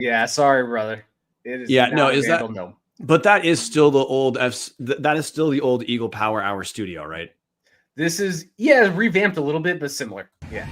Yeah, sorry, brother. It is no. But that is still that is still the old Eagle Power Hour studio, right? This is revamped a little bit, but similar. Yeah.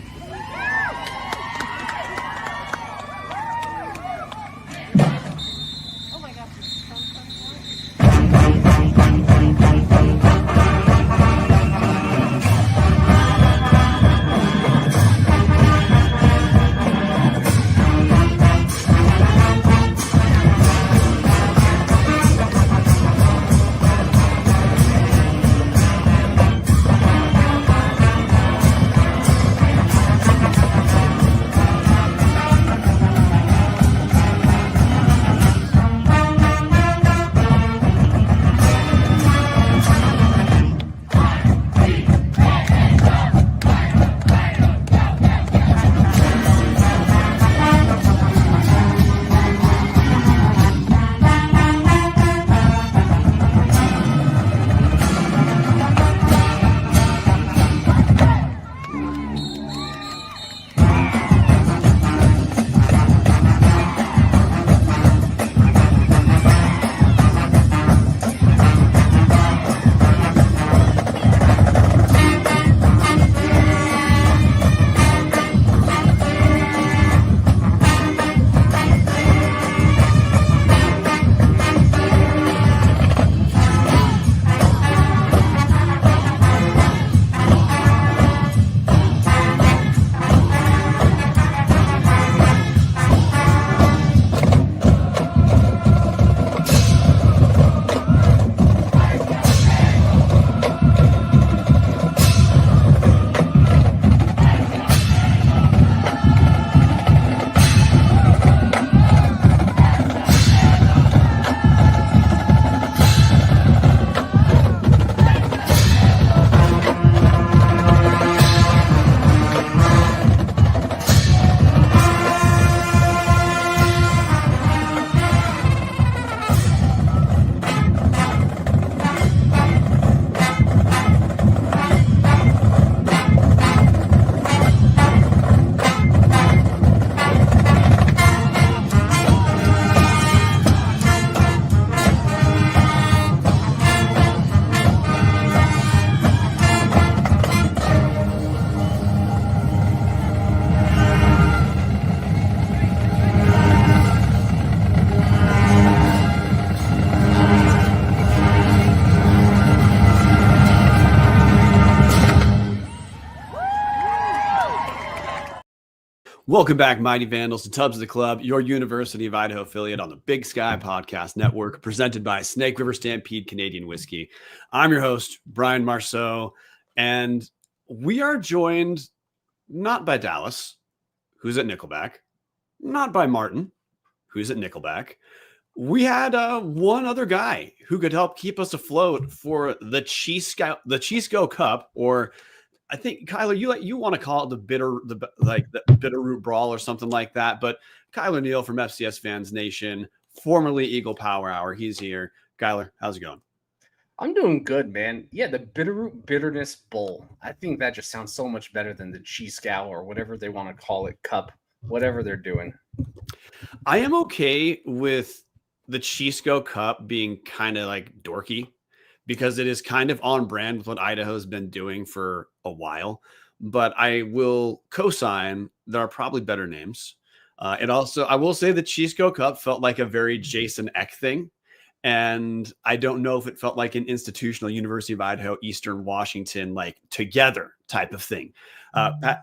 Welcome back, Mighty Vandals, to Tubs of the Club, your University of Idaho affiliate on the Big Sky Podcast Network, presented by Snake River Stampede Canadian Whisky. I'm your host, Brian Marceau, and we are joined not by Dallas, who's at Nickelback, not by Martin, who's at Nickelback. We had one other guy who could help keep us afloat for the Che-scow Cup, or I think, Kylor, you want to call it the bitter root brawl or something like that. But Kylor Neal from FCS Fans Nation, formerly Eagle Power Hour, he's here. Kylor, how's it going? I'm doing good, man. Yeah, the Bitterroot Bitterness Bowl. I think that just sounds so much better than the Che-scow or whatever they want to call it, cup, whatever they're doing. I am okay with the Che-scow Cup being kind of like dorky, because it is kind of on brand with what Idaho's been doing for a while. But I will co-sign there are probably better names. And also, I will say the Che-scow Cup felt like a very Jason Eck thing. And I don't know if it felt like an institutional University of Idaho, Eastern Washington, like together type of thing.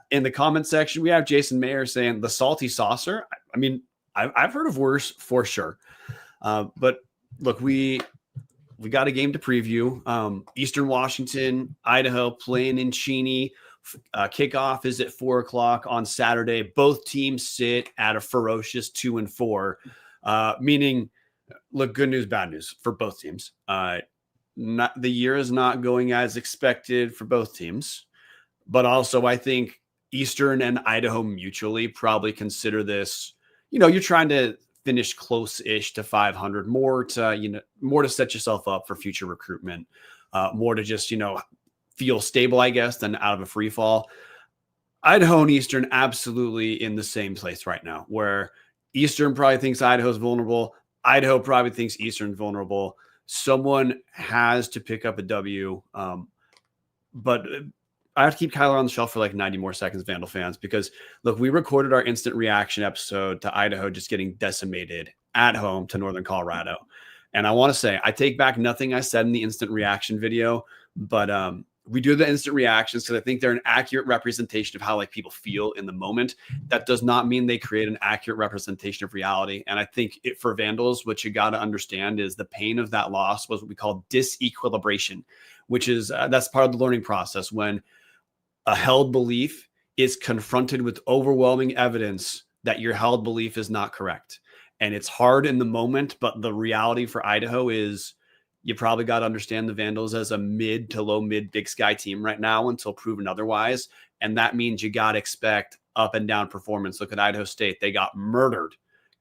In the comment section, we have Jason Mayer saying the salty saucer. I mean, I've heard of worse for sure. But look, we got a game to preview. Eastern Washington, Idaho playing in Cheney. Kickoff is at 4:00 on Saturday. Both teams sit at a ferocious 2-4, meaning, look, good news, bad news for both teams. The year is not going as expected for both teams, but also I think Eastern and Idaho mutually probably consider this, you're trying to finish close-ish to 500, more to set yourself up for future recruitment, more to just, feel stable, I guess, than out of a free fall. Idaho and Eastern absolutely in the same place right now, where Eastern probably thinks Idaho's vulnerable. Idaho probably thinks Eastern's vulnerable. Someone has to pick up a W. But I have to keep Kylor on the shelf for like 90 more seconds, Vandal fans, because look, we recorded our instant reaction episode to Idaho just getting decimated at home to Northern Colorado. And I want to say, I take back nothing I said in the instant reaction video, but we do the instant reactions because I think they're an accurate representation of how like people feel in the moment. That does not mean they create an accurate representation of reality. And I think for Vandals, what you got to understand is the pain of that loss was what we call disequilibration, which is that's part of the learning process when a held belief is confronted with overwhelming evidence that your held belief is not correct. And it's hard in the moment, but the reality for Idaho is you probably got to understand the Vandals as a mid to low mid Big Sky team right now until proven otherwise. And that means you got to expect up and down performance. Look at Idaho State. They got murdered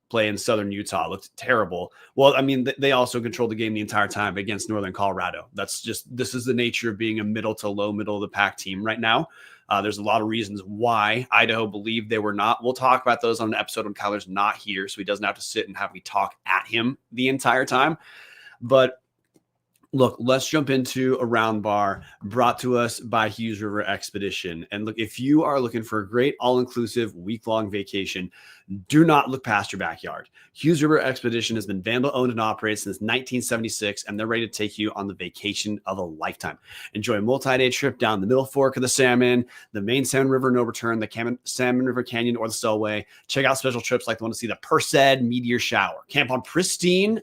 playing Southern Utah. It looked terrible. Well, I mean, they also controlled the game the entire time against Northern Colorado. This is the nature of being a middle of the pack team right now. There's a lot of reasons why Idaho believed they were not. We'll talk about those on an episode when Kylor's not here, so he doesn't have to sit and have me talk at him the entire time. But look, let's jump into a round bar brought to us by Hughes River Expedition. And look, if you are looking for a great all-inclusive week-long vacation, do not look past your backyard. Hughes River Expedition has been Vandal owned and operated since 1976, and they're ready to take you on the vacation of a lifetime. Enjoy a multi-day trip down the Middle Fork of the Salmon, the main Salmon River no return, the Salmon River Canyon, or the Selway. Check out special trips like the one to see the Perseid meteor shower. Camp on pristine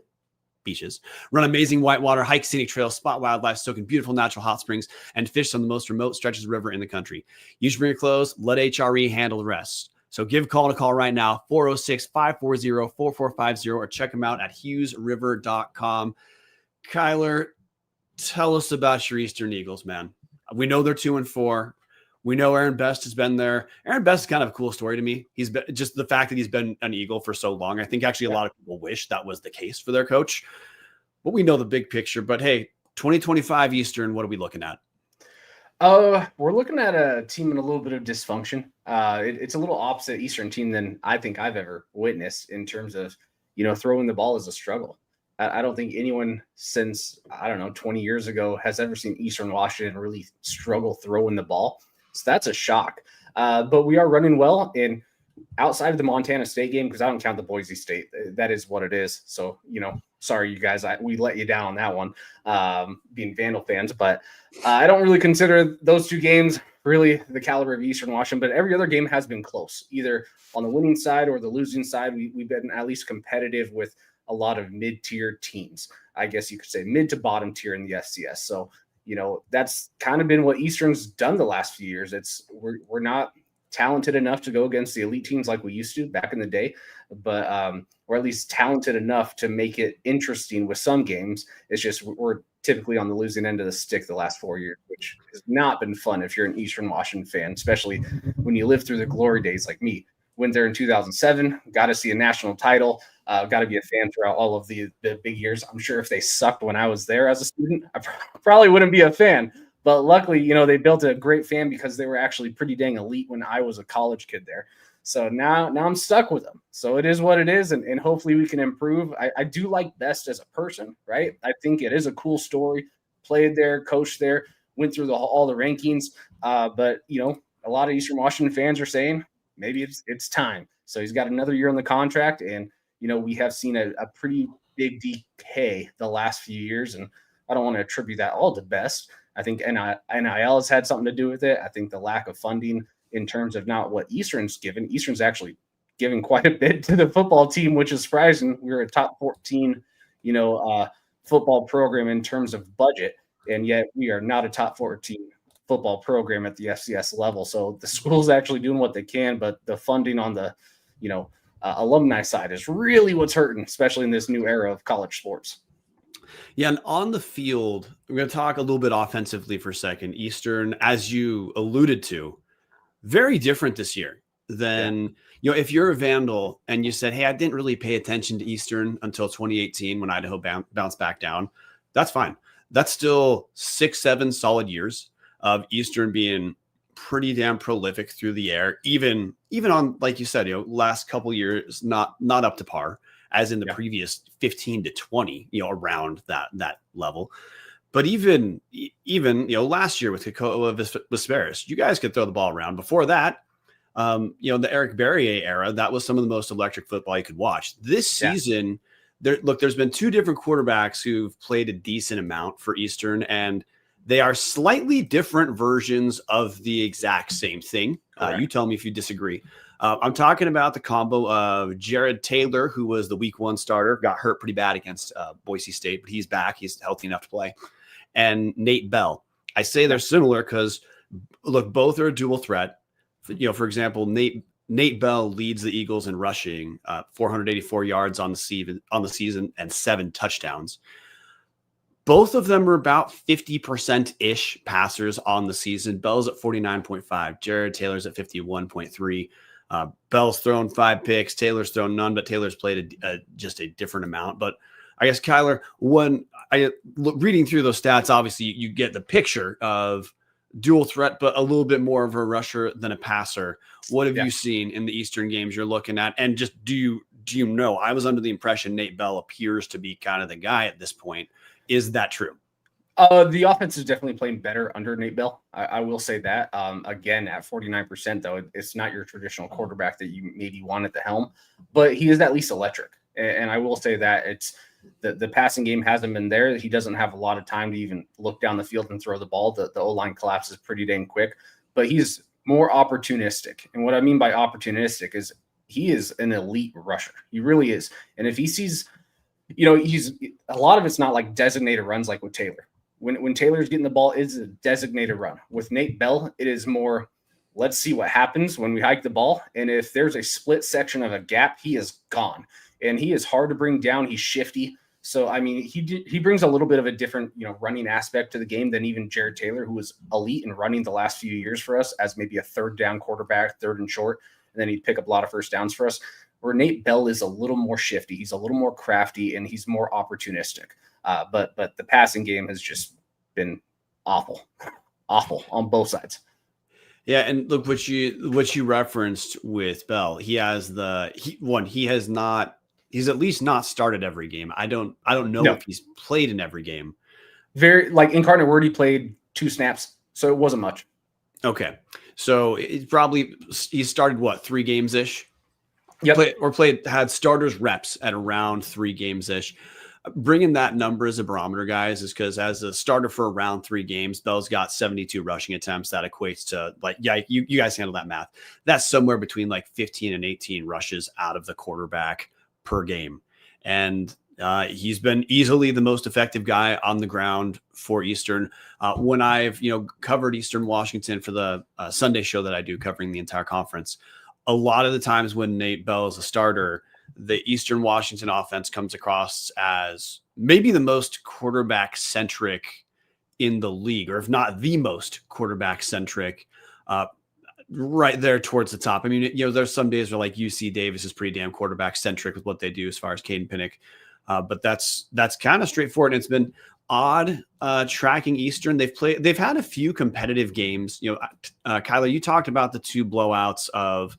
beaches, run amazing whitewater, hike scenic trails, spot wildlife, soak in beautiful natural hot springs, and fish on the most remote stretches of river in the country. You should bring your clothes. Let HRE handle the rest. So give a call right now, 406-540-4450, or check them out at hughesriver.com. Kylor, tell us about your Eastern Eagles, man. We know they're 2-4. We know Aaron Best has been there. Aaron Best is kind of a cool story to me. He's been just the fact that he's been an Eagle for so long. I think actually a lot of people wish that was the case for their coach, but we know the big picture. But hey, 2025 Eastern, what are we looking at? We're looking at a team in a little bit of dysfunction. It's a little opposite Eastern team than I think I've ever witnessed in terms of, throwing the ball is a struggle. I don't think anyone since, 20 years ago has ever seen Eastern Washington really struggle throwing the ball. So that's a shock. But we are running well. And outside of the Montana State game, because I don't count the Boise State, that is what it is. So, sorry, you guys, we let you down on that one, being Vandal fans. But I don't really consider those two games really the caliber of Eastern Washington. But every other game has been close, either on the winning side or the losing side. We've been at least competitive with a lot of mid-tier teams. I guess you could say mid to bottom tier in the FCS. So, that's kind of been what Eastern's done the last few years. We're not talented enough to go against the elite teams like we used to back in the day, but we're at least talented enough to make it interesting with some games. It's just we're typically on the losing end of the stick the last 4 years, which has not been fun if you're an Eastern Washington fan, especially when you live through the glory days like me. Went there in 2007, got to see a national title, got to be a fan throughout all of the big years. I'm sure if they sucked when I was there as a student, I probably wouldn't be a fan. But luckily, they built a great fan because they were actually pretty dang elite when I was a college kid there. So now I'm stuck with them. So it is what it is, and hopefully we can improve. I do like Best as a person, right? I think it is a cool story. Played there, coached there, went through all the rankings. But, a lot of Eastern Washington fans are saying, maybe it's time. So he's got another year on the contract, and we have seen a pretty big decay the last few years, and I don't want to attribute that all to Best. I think NIL has had something to do with it. I think the lack of funding in terms of not what Eastern's given. Eastern's actually giving quite a bit to the football team, which is surprising. We're a top 14, football program in terms of budget, and yet we are not a top 14 football program at the FCS level. So the school's actually doing what they can, but the funding on the, alumni side is really what's hurting, especially in this new era of college sports. Yeah, and on the field, we're going to talk a little bit offensively for a second. Eastern, as you alluded to, very different this year than, if you're a Vandal and you said, hey, I didn't really pay attention to Eastern until 2018 when Idaho bounced back down. That's fine. That's still 6-7 solid years of Eastern being pretty damn prolific through the air, even even on, like you said, last couple years, not up to par as in the previous 15 to 20, around that level. But even last year with Kekoa Vesperis, you guys could throw the ball around. Before that, the Eric Barrier era, that was some of the most electric football you could watch. This season, there's been two different quarterbacks who've played a decent amount for Eastern, and they are slightly different versions of the exact same thing. You tell me if you disagree. I'm talking about the combo of Jared Taylor, who was the week 1 starter, got hurt pretty bad against Boise State, but he's back. He's healthy enough to play. And Nate Bell. I say they're similar because, look, both are a dual threat. For example, Nate Bell leads the Eagles in rushing, 484 yards on the season and 7 touchdowns. Both of them are about 50%-ish passers on the season. Bell's at 49.5. Jared Taylor's at 51.3. Bell's thrown 5 picks. Taylor's thrown none, but Taylor's played just a different amount. But I guess, Kylor, when reading through those stats, obviously you get the picture of dual threat, but a little bit more of a rusher than a passer. What have you seen in the Eastern games you're looking at? And just do you know, I was under the impression Nate Bell appears to be kind of the guy at this point. Is that true? The offense is definitely playing better under Nate Bell. I will say that. Again, at 49%, though, it's not your traditional quarterback that you maybe want at the helm, but he is at least electric. And I will say that it's the passing game hasn't been there. He doesn't have a lot of time to even look down the field and throw the ball. The O-line collapses pretty dang quick, but he's more opportunistic. And what I mean by opportunistic is he is an elite rusher. He really is. And if he sees, he's a lot of it's not like designated runs like with Taylor. When Taylor's getting the ball, it's a designated run. With Nate Bell, it is more, let's see what happens when we hike the ball. And if there's a split section of a gap, he is gone. And he is hard to bring down. He's shifty. So, I mean, he brings a little bit of a different, running aspect to the game than even Jared Taylor, who was elite in running the last few years for us as maybe a third down quarterback, third and short. And then he'd pick up a lot of first downs for us. Where Nate Bell is a little more shifty. He's a little more crafty, and he's more opportunistic. But the passing game has just been awful on both sides. Yeah, and look what you referenced with Bell. He's at least not started every game. I don't know if he's played in every game. Very like Incarnate Word, he played 2 snaps, so it wasn't much. Okay, so he started 3 games ish. Yep. Had starters reps at around 3 games ish. Bringing that number as a barometer, guys, is because as a starter for around 3 games, Bell's got 72 rushing attempts. That equates to you guys handle that math. That's somewhere between 15 and 18 rushes out of the quarterback per game. And he's been easily the most effective guy on the ground for Eastern. When I've, covered Eastern Washington for the Sunday show that I do covering the entire conference, a lot of the times when Nate Bell is a starter, the Eastern Washington offense comes across as maybe the most quarterback centric in the league, or if not the most quarterback centric, right there towards the top. I mean, there's some days where UC Davis is pretty damn quarterback centric with what they do as far as Caden Pinnock. But that's kind of straightforward. And it's been odd tracking Eastern. They've had a few competitive games. Kylor, you talked about the 2 blowouts of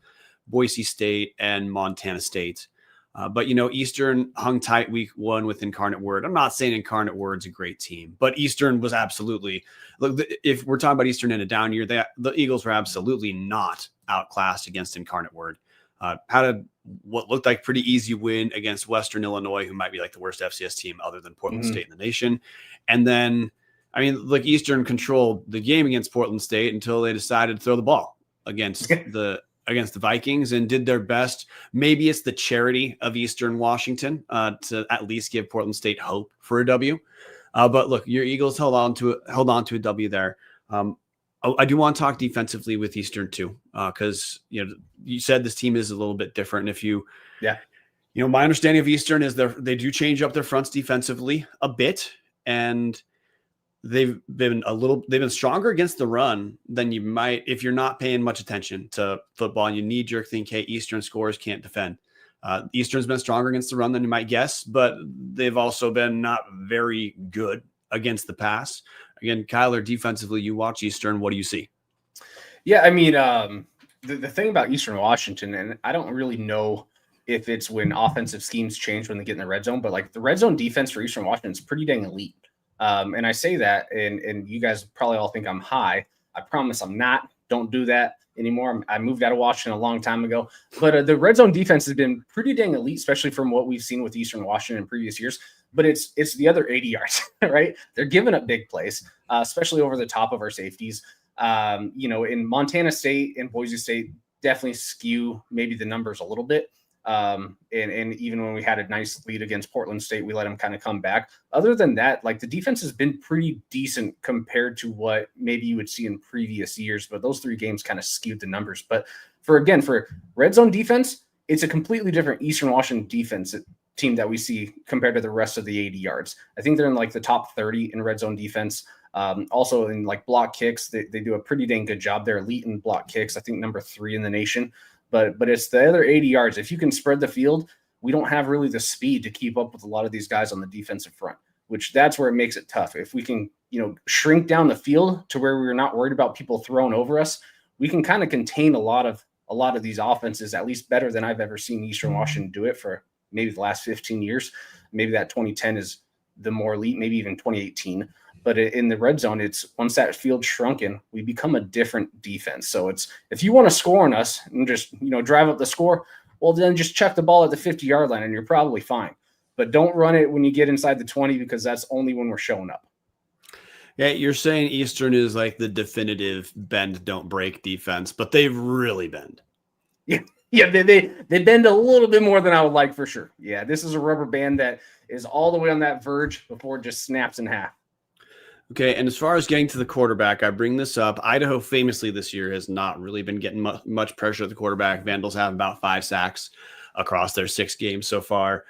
Boise State and Montana State. But Eastern hung tight week 1 with Incarnate Word. I'm not saying Incarnate Word's a great team, but Eastern was absolutely, look, if we're talking about Eastern in a down year, the Eagles were absolutely not outclassed against Incarnate Word. Had what looked like pretty easy win against Western Illinois, who might be the worst FCS team other than Portland State in the nation. And then, Eastern controlled the game against Portland State until they decided to throw the ball against the Vikings and did their best. Maybe it's the charity of Eastern Washington to at least give Portland State hope for a W. But look, your Eagles held on to a W there. I do want to talk defensively with Eastern too, because you said this team is a little bit different. And if my understanding of Eastern is they do change up their fronts defensively a bit, and they've been stronger against the run than you might if you're not paying much attention to football and you knee-jerk think, hey, Eastern scores can't defend. Eastern's been stronger against the run than you might guess, but they've also been not very good against the pass. Again, Kylor, defensively, you watch Eastern. What do you see? Yeah, the thing about Eastern Washington, and I don't really know if it's when offensive schemes change when they get in the red zone, but like the red zone defense for Eastern Washington is pretty dang elite. And I say that, and you guys probably all think I'm high. I promise I'm not. Don't do that anymore. I moved out of Washington a long time ago. But the red zone defense has been pretty dang elite, especially from what we've seen with Eastern Washington in previous years. But it's the other 80 yards, right? They're giving up big plays, especially over the top of our safeties. In Montana State and Boise State, definitely skew maybe the numbers a little bit. And even when we had a nice lead against Portland State, we let them kind of come back. Other than that, like the defense has been pretty decent compared to what maybe you would see in previous years, but those 3 games kind of skewed the numbers. But for red zone defense, it's a completely different Eastern Washington defense team that we see compared to the rest of the 80 yards. I think they're in like the top 30 in red zone defense. Also in like block kicks, they do a pretty dang good job. They're elite in block kicks. I think number 3 in the nation. But it's the other 80 yards. If you can spread the field, we don't have really the speed to keep up with a lot of these guys on the defensive front, which that's where it makes it tough. If we can, shrink down the field to where we're not worried about people throwing over us, we can kind of contain a lot of these offenses, at least better than I've ever seen Eastern Washington do it for maybe the last 15 years. Maybe that 2010 is the more elite, maybe even 2018. But in the red zone, it's once that field shrunken, we become a different defense. So it's if you want to score on us and just drive up the score, well then just check the ball at the 50-yard line and you're probably fine. But don't run it when you get inside the 20 because that's only when we're showing up. Yeah, you're saying Eastern is like the definitive bend don't break defense, but they've really bend. Yeah, they bend a little bit more than I would like for sure. Yeah, this is a rubber band that is all the way on that verge before it just snaps in half. Okay, and as far as getting to the quarterback, I bring this up. Idaho famously this year has not really been getting much pressure at the quarterback. Vandals have about 5 sacks across their 6 games so far.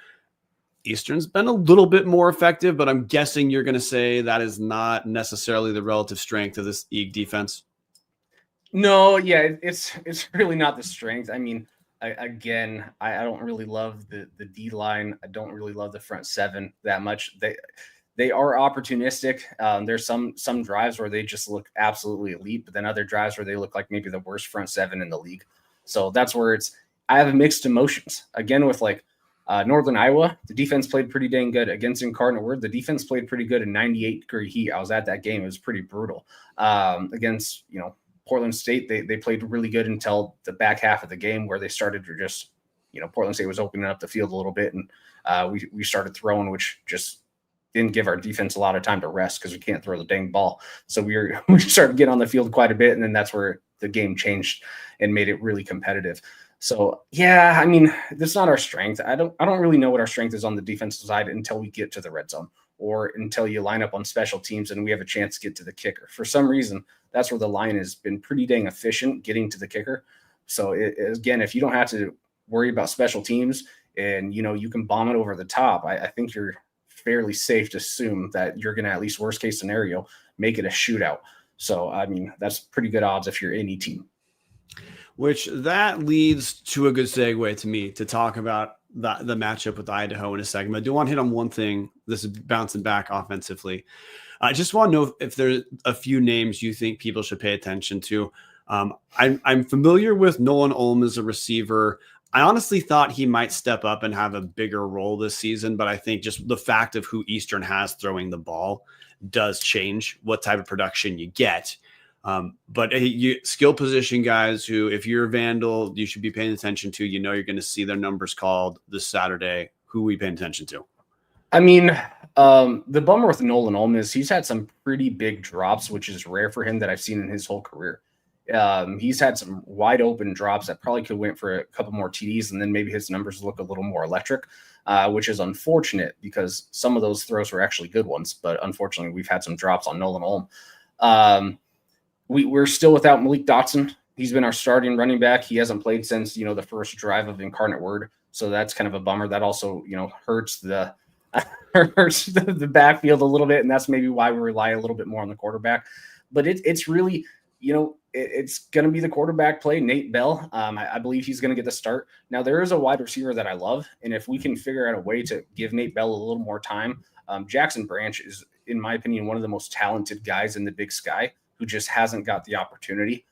Eastern's been a little bit more effective, but I'm guessing you're going to say that is not necessarily the relative strength of this EAG defense. No, yeah, it's really not the strength. I mean, I don't really love the D line. I don't really love the front 7 that much. They are opportunistic. There's some drives where they just look absolutely elite, but then other drives where they look like maybe the worst front 7 in the league. So that's where I have mixed emotions. Again, with like Northern Iowa, the defense played pretty dang good. Against Incarnate Word, the defense played pretty good in 98-degree heat. I was at that game. It was pretty brutal. Against, Portland State, they played really good until the back half of the game where they started to just, Portland State was opening up the field a little bit, and we started throwing, which just didn't give our defense a lot of time to rest because we can't throw the dang ball. So we started getting on the field quite a bit, and then that's where the game changed and made it really competitive. So yeah, I mean, that's not our strength. I don't really know what our strength is on the defensive side until we get to the red zone or until you line up on special teams and we have a chance to get to the kicker. For some reason, that's where the line has been pretty dang efficient getting to the kicker. So again, if you don't have to worry about special teams and you can bomb it over the top, I think you're fairly safe to assume that you're going to, at least worst case scenario, make it a shootout. So, I mean, that's pretty good odds if you're any team. Which that leads to a good segue to me to talk about the matchup with Idaho in a second. But I do want to hit on one thing. This is bouncing back offensively. I just want to know if there's a few names you think people should pay attention to. I'm familiar with Nolan Ulm as a receiver. I honestly thought he might step up and have a bigger role this season, but I think just the fact of who Eastern has throwing the ball does change what type of production you get. But skill position guys who, if you're a Vandal, you should be paying attention to, you're going to see their numbers called this Saturday. Who are we paying attention to? I mean, the bummer with Nolan Ulm is he's had some pretty big drops, which is rare for him that I've seen in his whole career. He's had some wide open drops that probably could went for a couple more TDs, and then maybe his numbers look a little more electric, which is unfortunate because some of those throws were actually good ones. But unfortunately, we've had some drops on Nolan Ulm. We're still without Malik Dotson. He's been our starting running back. He hasn't played since the first drive of Incarnate Word, so that's kind of a bummer. That also hurts the backfield a little bit, and that's maybe why we rely a little bit more on the quarterback. But it's really it's going to be the quarterback play, Nate Bell. I believe he's going to get the start. Now, there is a wide receiver that I love, and if we can figure out a way to give Nate Bell a little more time, Jackson Branch is, in my opinion, one of the most talented guys in the Big Sky who just hasn't got the opportunity.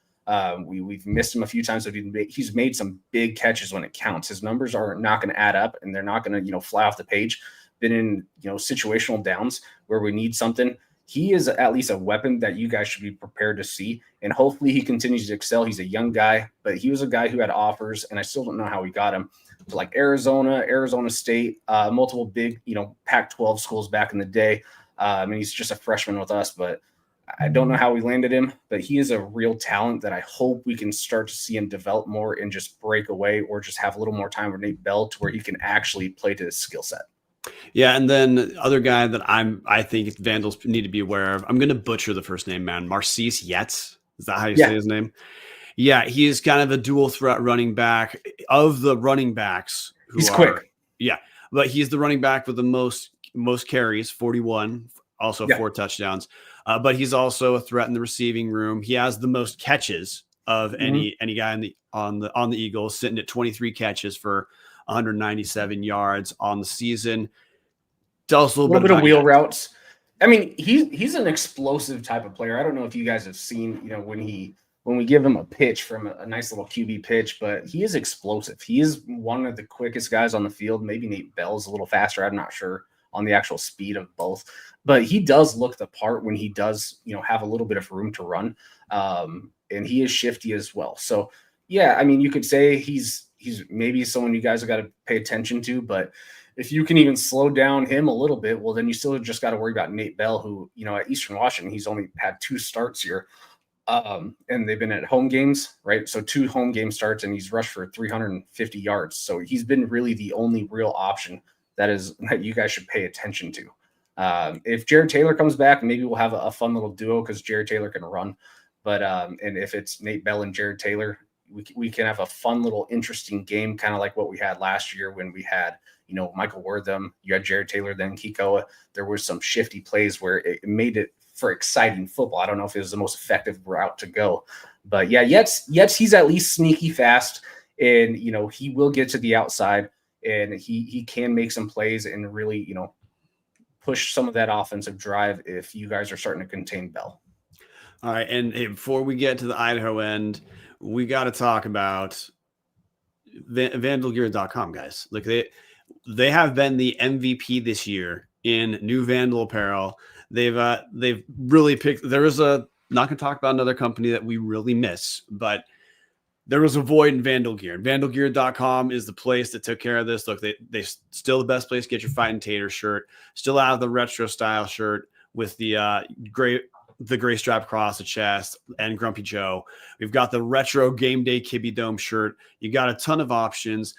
We've missed him a few times, but he's made some big catches when it counts. His numbers are not going to add up, and they're not going to fly off the page. Been in situational downs where we need something. He is at least a weapon that you guys should be prepared to see, and hopefully he continues to excel. He's a young guy, but he was a guy who had offers, and I still don't know how we got him to like Arizona State, multiple big Pac-12 schools back in the day. And he's just a freshman with us, but I don't know how we landed him, but he is a real talent that I hope we can start to see him develop more and just break away, or just have a little more time with Nate Bell to where he can actually play to his skill set. Yeah, and then the other guy that I think Vandals need to be aware of, I'm going to butcher the first name, man. Marcise Yetz. Is that how you say his name? Yeah, he is kind of a dual threat running back of the running backs. He's quick. Yeah, but he's the running back with the most carries, 41, also 4 touchdowns. But he's also a threat in the receiving room. He has the most catches of any guy on the Eagles, sitting at 23 catches for 197 yards on the season. Tell us a little bit of wheel routes. I mean, he's an explosive type of player. I don't know if you guys have seen, when we give him a pitch from a nice little QB pitch, but he is explosive. He is one of the quickest guys on the field. Maybe Nate Bell's a little faster. I'm not sure on the actual speed of both, but he does look the part when he does, have a little bit of room to run. And he is shifty as well. So yeah, I mean, you could say he's maybe someone you guys have got to pay attention to, but if you can even slow down him a little bit, well, then you still just got to worry about Nate Bell, who, at Eastern Washington, he's only had 2 starts here. And they've been at home games, right? So 2 home game starts, and he's rushed for 350 yards. So he's been really the only real option that you guys should pay attention to. If Jared Taylor comes back, maybe we'll have a fun little duo because Jared Taylor can run. But and if it's Nate Bell and Jared Taylor, we can have a fun little interesting game, kind of like what we had last year when we had, Michael Wortham, you had Jared Taylor, then Kikoa. There were some shifty plays where it made it for exciting football. I don't know if it was the most effective route to go, but yeah, Yetz, he's at least sneaky fast, and he will get to the outside, and he can make some plays and really push some of that offensive drive if you guys are starting to contain Bell. All right, and hey, before we get to the Idaho end, we got to talk about vandalgear.com, guys. Look, they have been the MVP this year in new Vandal apparel. They've really picked. There was not going to talk about another company that we really miss, but there was a void in Vandal Gear. Vandalgear.com is the place that took care of this. Look, they still the best place to get your Fighting Tater shirt. Still have the retro style shirt with the gray strap across the chest and Grumpy Joe. We've got the retro Game Day Kibby Dome shirt. You got a ton of options.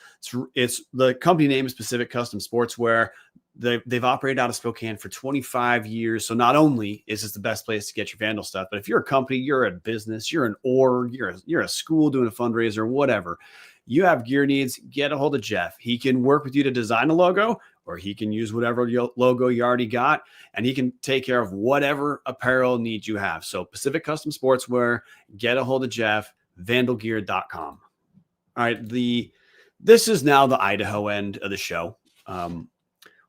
It's the company name is Pacific Custom Sportswear. They've operated out of Spokane for 25 years. So not only is this the best place to get your Vandal stuff, but if you're a company, you're a business, you're an org, you're a school doing a fundraiser, whatever, you have gear needs, get a hold of Jeff. He can work with you to design a logo, or he can use whatever logo you already got, and he can take care of whatever apparel needs you have. So Pacific Custom Sportswear, get a hold of Jeff, vandalgear.com. All right, this is now the Idaho end of the show.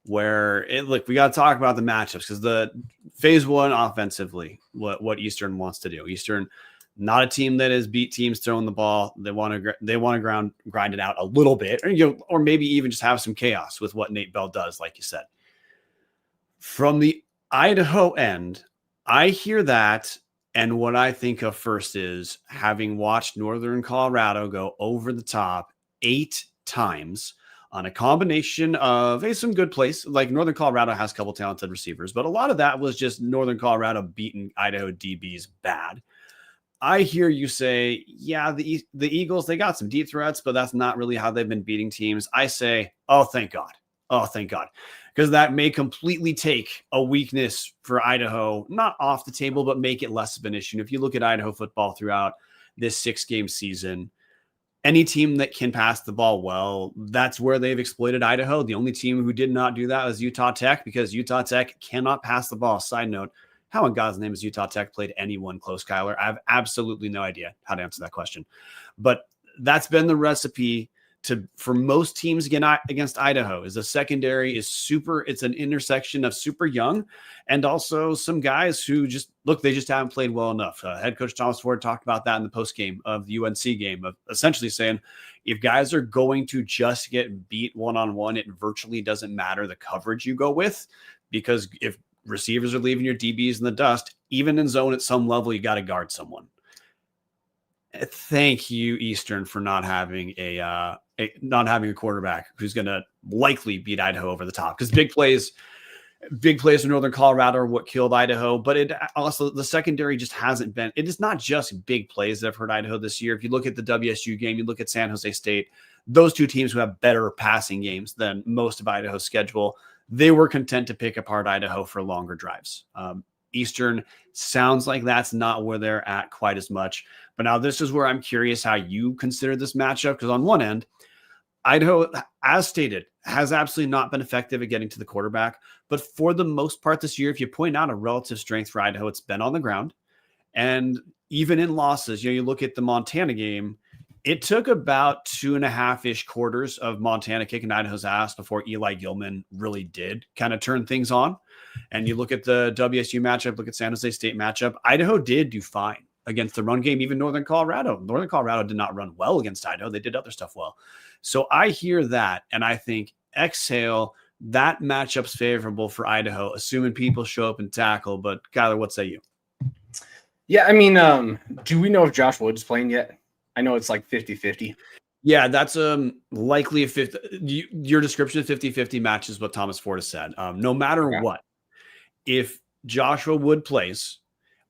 We got to talk about the matchups, because the phase 1 offensively, what Eastern wants to do. Eastern, not a team that has beat teams throwing the ball. They want to grind it out a little bit, or maybe even just have some chaos with what Nate Bell does, like you said. From the Idaho end, I hear that, and what I think of first is, having watched Northern Colorado go over the top 8 times on a combination of some good plays. Like Northern Colorado has a couple talented receivers, but a lot of that was just Northern Colorado beating Idaho DBs bad. I hear you say, yeah, the Eagles, they got some deep threats, but that's not really how they've been beating teams. I say, oh, thank God. Oh, thank God. Because that may completely take a weakness for Idaho, not off the table, but make it less of an issue. If you look at Idaho football throughout this 6-game season, any team that can pass the ball well, that's where they've exploited Idaho. The only team who did not do that was Utah Tech, because Utah Tech cannot pass the ball. Side note, how in God's name has Utah Tech played anyone close, Kylor? I have absolutely no idea how to answer that question. But that's been the recipe for most teams against Idaho is the secondary is super. It's an intersection of super young and also some guys who they just haven't played well enough. Head coach Thomas Ford talked about that in the post game of the UNC game, of essentially saying if guys are going to just get beat one-on-one, it virtually doesn't matter the coverage you go with, because if receivers are leaving your DBs in the dust, even in zone at some level, you got to guard someone. Thank you, Eastern, for not having a quarterback who's going to likely beat Idaho over the top, because big plays in Northern Colorado are what killed Idaho. But it also, the secondary just hasn't been. It is not just big plays that have hurt Idaho this year. If you look at the WSU game, you look at San Jose State, those two teams who have better passing games than most of Idaho's schedule, they were content to pick apart Idaho for longer drives. Eastern sounds like that's not where they're at quite as much. But now this is where I'm curious how you consider this matchup, because on one end, Idaho, as stated, has absolutely not been effective at getting to the quarterback. But for the most part this year, if you point out a relative strength for Idaho, it's been on the ground. And even in losses, you look at the Montana game, it took about 2.5-ish quarters of Montana kicking Idaho's ass before Eli Gilman really did kind of turn things on. And you look at the WSU matchup, look at San Jose State matchup, Idaho did do fine against the run game, even Northern Colorado. Northern Colorado did not run well against Idaho. They did other stuff well. So I hear that, and I think, exhale, that matchup's favorable for Idaho, assuming people show up and tackle. But Kylor, what say you? Yeah, I mean, do we know if Josh Wood's playing yet? I know it's like 50-50. Yeah, that's likely a 50. Your description of 50-50 matches what Thomas Ford has said. No matter what, if Joshua Wood plays,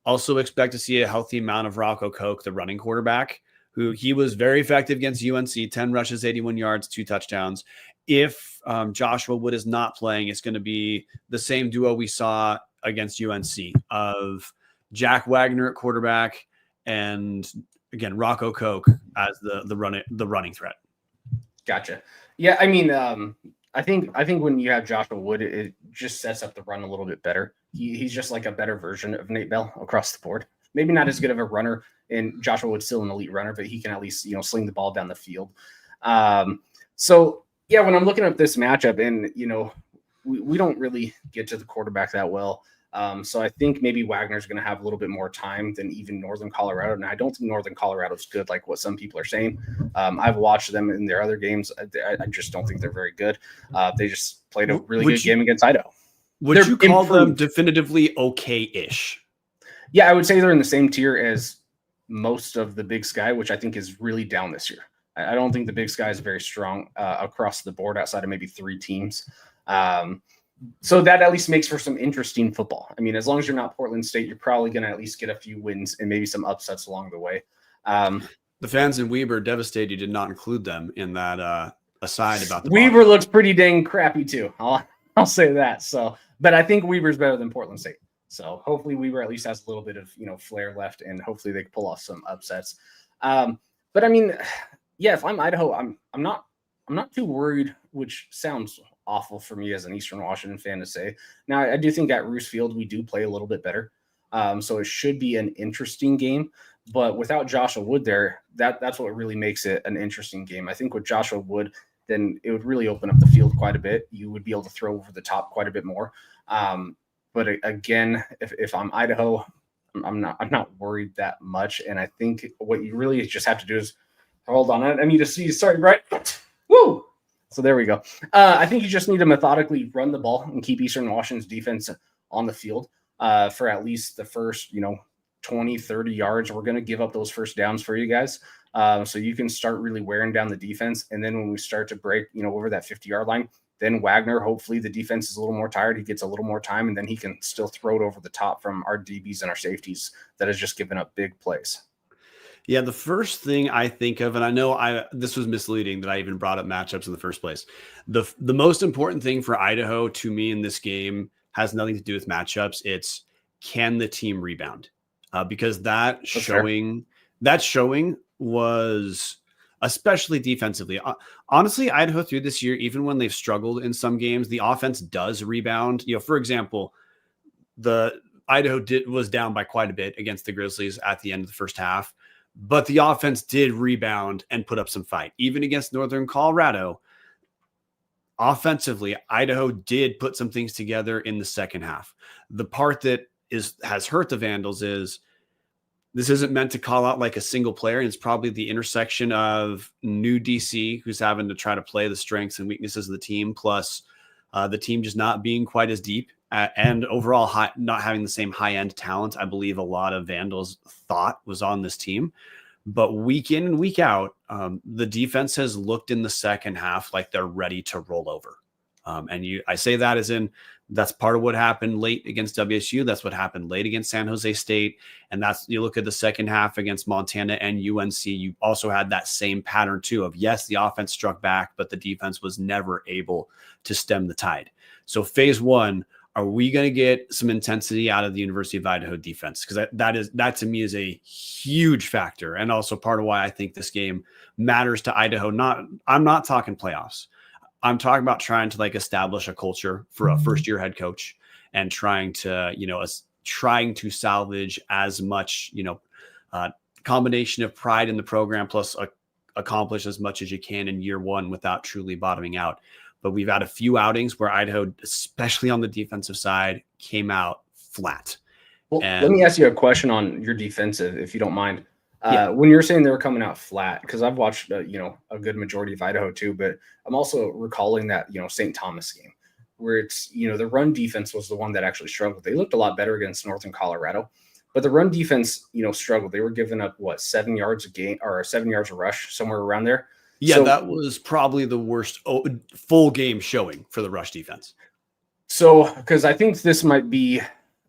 also expect to see a healthy amount of Rocco Koch, the running quarterback, who he was very effective against UNC, 10 rushes, 81 yards, 2 touchdowns. If Joshua Wood is not playing, it's going to be the same duo we saw against UNC of Jack Wagner at quarterback and, again, Rocco Koch as the running threat. Gotcha. Yeah, I mean, I think when you have Joshua Wood, it just sets up the run a little bit better. He's just like a better version of Nate Bell across the board. Maybe not as good of a runner, and Joshua Wood's still an elite runner, but he can at least sling the ball down the field. So yeah, when I'm looking at this matchup, and we don't really get to the quarterback that well. So I think maybe Wagner's going to have a little bit more time than even Northern Colorado. And I don't think Northern Colorado's good, like what some people are saying. I've watched them in their other games. I just don't think they're very good. They just played a really good game against Idaho. Would you call them definitively okay-ish? Yeah, I would say they're in the same tier as most of the Big Sky, which I think is really down this year. I don't think the Big Sky is very strong across the board outside of maybe 3 teams. So that at least makes for some interesting football. I mean, as long as you're not Portland State, you're probably going to at least get a few wins and maybe some upsets along the way. The fans in Weber devastated you did not include them in that aside about the Weber bottom. Looks pretty dang crappy too. I'll say that. So, but I think Weber's better than Portland State. So hopefully Weber at least has a little bit of flair left, and hopefully they can pull off some upsets. But I mean, yeah, if I'm Idaho, I'm not too worried, which sounds awful for me as an Eastern Washington fan to say. Now, I do think at Roos Field we do play a little bit better, so it should be an interesting game. But without Joshua Wood there, that's what really makes it an interesting game. I think with Joshua Wood, then it would really open up the field quite a bit. You would be able to throw over the top quite a bit more. But again, if I'm Idaho, I'm not worried that much. And I think what you really just have to do is hold on. I need to see you starting right. Woo! So there we go. I think you just need to methodically run the ball and keep Eastern Washington's defense on the field for at least the first, 20, 30 yards. We're going to give up those first downs for you guys. So you can start really wearing down the defense. And then when we start to break, over that 50-yard line, then Wagner, hopefully the defense is a little more tired. He gets a little more time, and then he can still throw it over the top from our DBs and our safeties that has just given up big plays. Yeah, the first thing I think of, and I know this was misleading that I even brought up matchups in the first place. The most important thing for Idaho to me in this game has nothing to do with matchups. It's can the team rebound? Because that showing was especially defensively. Honestly, Idaho through this year, even when they've struggled in some games, the offense does rebound. For example, the Idaho was down by quite a bit against the Grizzlies at the end of the first half. but the offense did rebound and put up some fight. Even against Northern Colorado, offensively, Idaho did put some things together in the second half. The part that has hurt the Vandals is this isn't meant to call out like a single player. It's probably the intersection of new DC, who's having to try to play the strengths and weaknesses of the team, plus the team just not being quite as deep and overall not having the same high-end talent I believe a lot of Vandals thought was on this team. But week in and week out, the defense has looked in the second half like they're ready to roll over. I say that as in that's part of what happened late against WSU. That's what happened late against San Jose State. And that's, you look at the second half against Montana and UNC, you also had that same pattern too of, yes, the offense struck back, but the defense was never able to stem the tide. So phase one, are we going to get some intensity out of the University of Idaho defense? Because that to me is a huge factor. And also part of why I think this game matters to Idaho. I'm not talking playoffs. I'm talking about trying to like establish a culture for a first year head coach and trying to salvage as much, combination of pride in the program plus accomplish as much as you can in year one without truly bottoming out. But we've had a few outings where Idaho, especially on the defensive side, came out flat. Well, let me ask you a question on your defensive, if you don't mind. When you're saying they were coming out flat, because I've watched, a good majority of Idaho too, but I'm also recalling that, St. Thomas game where it's, the run defense was the one that actually struggled. They looked a lot better against Northern Colorado, but the run defense, struggled. They were giving up 7 yards a game or 7 yards a rush, somewhere around there. Yeah, so, that was probably the worst full game showing for the rush defense. So, because I think this might be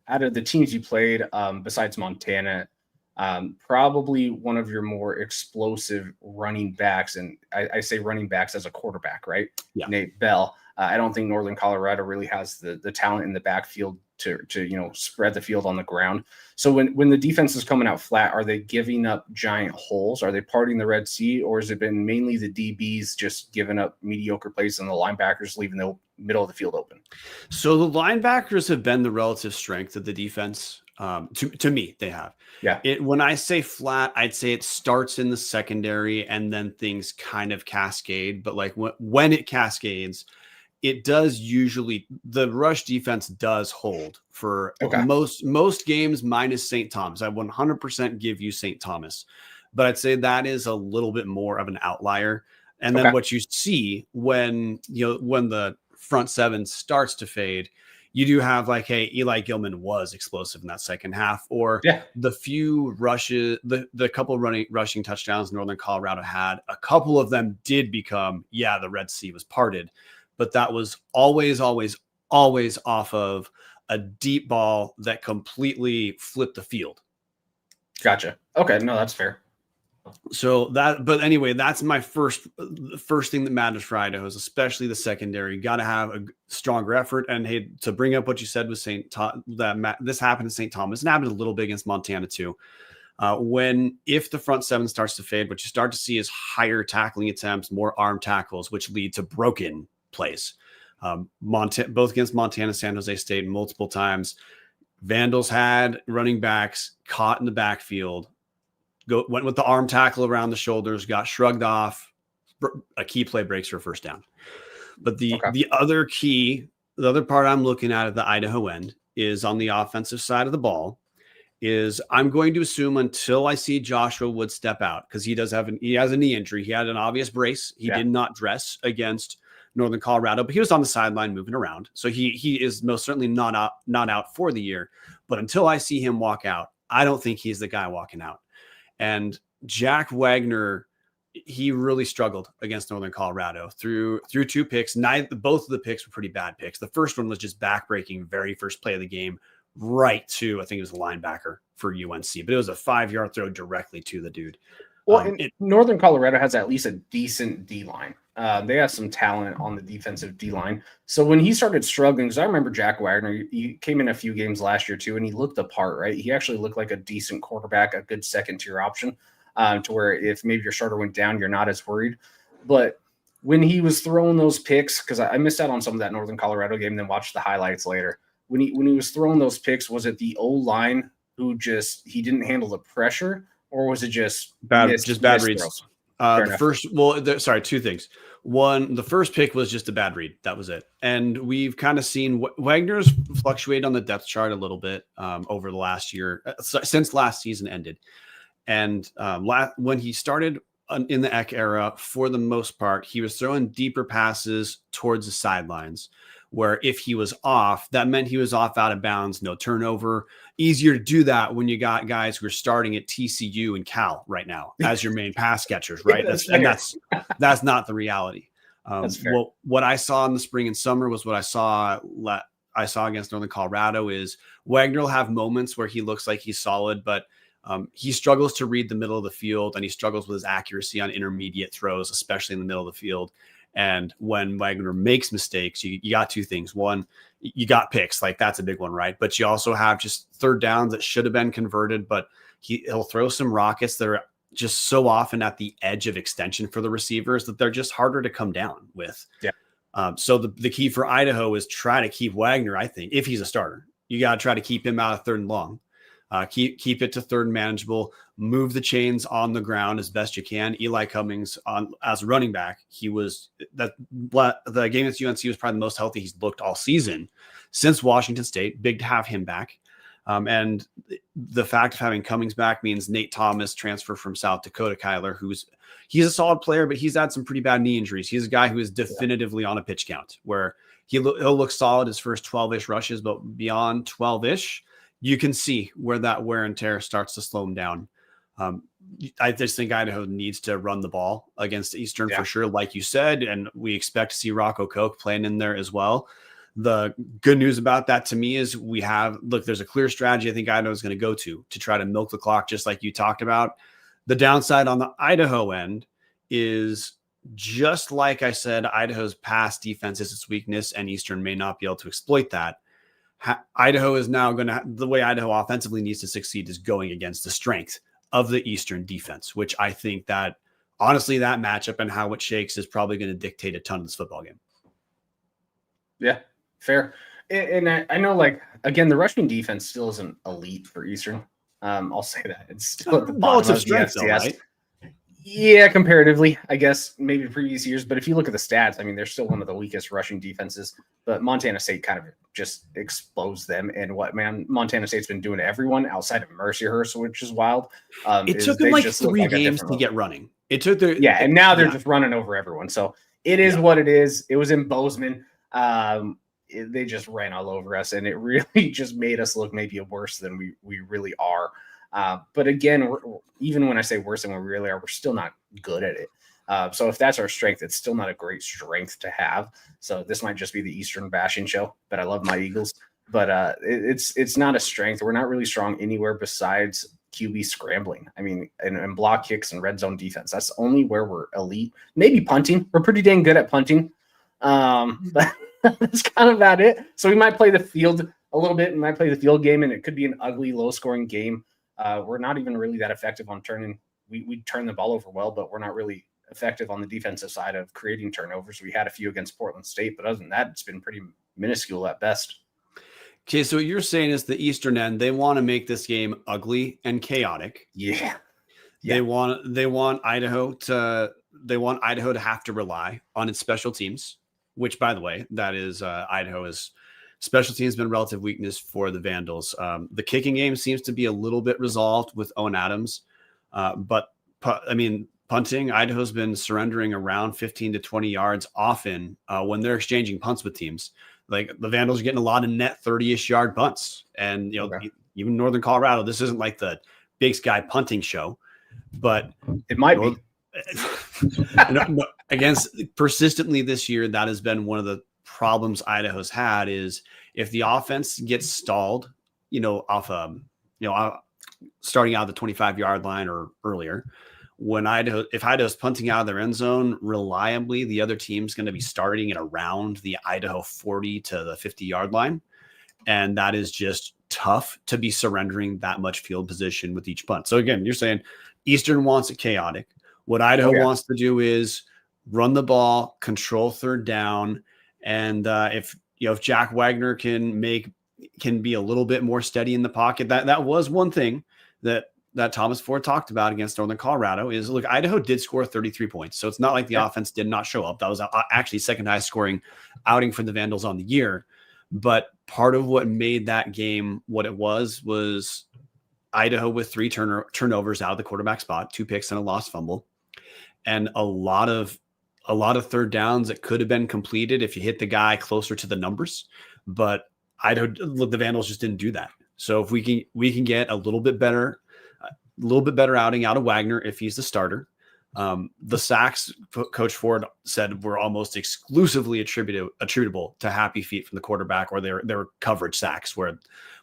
out of the teams you played, besides Montana, probably one of your more explosive running backs. And I say running backs as a quarterback, right? Yeah. Nate Bell. I don't think Northern Colorado really has the talent in the backfield to spread the field on the ground. So when the defense is coming out flat, are they giving up giant holes? Are they parting the Red Sea? Or has it been mainly the DBs just giving up mediocre plays and the linebackers leaving the middle of the field open? So the linebackers have been the relative strength of the defense. To me, they have. Yeah. When I say flat, I'd say it starts in the secondary and then things kind of cascade. But like when it cascades, it does usually, the rush defense does hold for most games minus St. Thomas. I 100% give you St. Thomas, but I'd say that is a little bit more of an outlier. And then what you see when the front seven starts to fade, you do have like, hey, Eli Gilman was explosive in that second half, or the few rushes, the couple rushing touchdowns Northern Colorado had, a couple of them did become, the Red Sea was parted. But that was always off of a deep ball that completely flipped the field. Gotcha. Okay. No, that's fair. So but anyway, that's my first thing that matters for Idaho is especially the secondary. Got to have a stronger effort. And hey, to bring up what you said with this happened in St. Thomas and happened a little bit against Montana too. If the front seven starts to fade, what you start to see is higher tackling attempts, more arm tackles, which lead to broken plays. Both against Montana, San Jose State, multiple times. Vandals had running backs caught in the backfield, went with the arm tackle around the shoulders, got shrugged off. A key play breaks for a first down. But the other part I'm looking at the Idaho end is on the offensive side of the ball. I'm going to assume until I see Joshua Wood step out, because he has a knee injury. He had an obvious brace. He did not dress against Northern Colorado, but he was on the sideline moving around. So he is most certainly not out for the year. But until I see him walk out, I don't think he's the guy walking out. And Jack Wagner, he really struggled against Northern Colorado through two picks. Both of the picks were pretty bad picks. The first one was just backbreaking, very first play of the game, right to, I think it was a linebacker for UNC, but it was a 5-yard throw directly to the dude. Well, Northern Colorado has at least a decent D-line. They have some talent on the defensive D-line. So when he started struggling, because I remember Jack Wagner, he came in a few games last year too, and he looked the part, right? He actually looked like a decent quarterback, a good second-tier option, to where if maybe your starter went down, you're not as worried. But when he was throwing those picks, because I missed out on some of that Northern Colorado game, then watched the highlights later. When he was throwing those picks, was it the O-line who he didn't handle the pressure? or was it just bad missed reads? throws? Two things. One, the first pick was just a bad read. That was it. And we've kind of seen Wagner's fluctuate on the depth chart a little bit over the last year, since last season ended. And when he started in the Eck era, for the most part, he was throwing deeper passes towards the sidelines, where if he was off, that meant he was off out of bounds, no turnover. Easier to do that when you got guys who are starting at TCU and Cal right now as your main pass catchers, right? That's not the reality. What I saw in the spring and summer was what I saw against Northern Colorado is Wagner will have moments where he looks like he's solid, but he struggles to read the middle of the field, and he struggles with his accuracy on intermediate throws, especially in the middle of the field. And when Wagner makes mistakes, you got two things. One, you got picks, like that's a big one, right? But you also have just third downs that should have been converted, but he'll throw some rockets that are just so often at the edge of extension for the receivers that they're just harder to come down with. Yeah. So the key for Idaho is try to keep Wagner, I think, if he's a starter. You got to try to keep him out of third and long. Keep it to third and manageable, move the chains on the ground as best you can. Eli Cummings as a running back, the game against UNC was probably the most healthy he's looked all season since Washington State. Big to have him back. And the fact of having Cummings back means Nate Thomas transfer from South Dakota, Kylor, he's a solid player, but he's had some pretty bad knee injuries. He's a guy who is definitively on a pitch count where he'll look solid his first 12-ish rushes, but beyond 12-ish, you can see where that wear and tear starts to slow him down. I just think Idaho needs to run the ball against Eastern for sure, like you said, and we expect to see Rocco Koch playing in there as well. The good news about that to me is there's a clear strategy I think Idaho is going to go to try to milk the clock, just like you talked about. The downside on the Idaho end is, just like I said, Idaho's pass defense is its weakness, and Eastern may not be able to exploit that. Idaho is now the way Idaho offensively needs to succeed is going against the strength of the Eastern defense, which I think that honestly, that matchup and how it shakes is probably going to dictate a ton of this football game. Yeah, fair. And I know, like, again, the rushing defense still isn't elite for Eastern. I'll say that it's still at the bottom of the FCS. Though, right? Yeah, comparatively, I guess, maybe previous years. But if you look at the stats, I mean, they're still one of the weakest rushing defenses. But Montana State kind of just exposed them. And Montana State's been doing to everyone outside of Mercyhurst, which is wild. It took them like 3 games to get running. It took and now they're just running over everyone. So it is what it is. It was in Bozeman. They just ran all over us, and it really just made us look maybe worse than we really are. But again, even when I say worse than we really are, we're still not good at it. So if that's our strength, it's still not a great strength to have. So this might just be the Eastern bashing show, but I love my Eagles. But it's not a strength. We're not really strong anywhere besides QB scrambling. I mean, and block kicks and red zone defense. That's only where we're elite. Maybe punting. We're pretty dang good at punting. But that's kind of about it. So we might play the field a little bit. We might play the field game, and it could be an ugly, low-scoring game. We're not even really that effective on turning. We turn the ball over well, but we're not really effective on the defensive side of creating turnovers. We had a few against Portland State, but other than that, it's been pretty minuscule at best. Okay, so what you're saying is the Eastern end, they want to make this game ugly and chaotic. Yeah. They want Idaho to have to rely on its special teams, which, by the way, that is Idaho's special teams been a relative weakness for the Vandals. The kicking game seems to be a little bit resolved with Owen Adams. But punting, Idaho's been surrendering around 15 to 20 yards often when they're exchanging punts with teams. Like the Vandals are getting a lot of net 30-ish yard punts. And, even Northern Colorado, this isn't like the Big Sky punting show, but it might be. Against persistently this year, that has been one of the problems Idaho's had is if the offense gets stalled, starting out the 25-yard line or earlier, if Idaho's punting out of their end zone reliably, the other team's going to be starting at around the Idaho 40 to the 50-yard line. And that is just tough to be surrendering that much field position with each punt. So again, you're saying Eastern wants it chaotic. What Idaho wants to do is run the ball, control third down. And if Jack Wagner can be a little bit more steady in the pocket, that was one thing that that Thomas Ford talked about against Northern Colorado is, look, Idaho did score 33 points. So it's not like the offense did not show up. That was actually second highest scoring outing for the Vandals on the year. But part of what made that game what it was Idaho with 3 turnovers out of the quarterback spot, 2 picks and a lost fumble, and a lot of third downs that could have been completed if you hit the guy closer to the numbers. But Idaho, look, the Vandals just didn't do that. So if we can get a little bit better outing out of Wagner if he's the starter. The sacks, Coach Ford said, were almost exclusively attributable to happy feet from the quarterback, or their coverage sacks where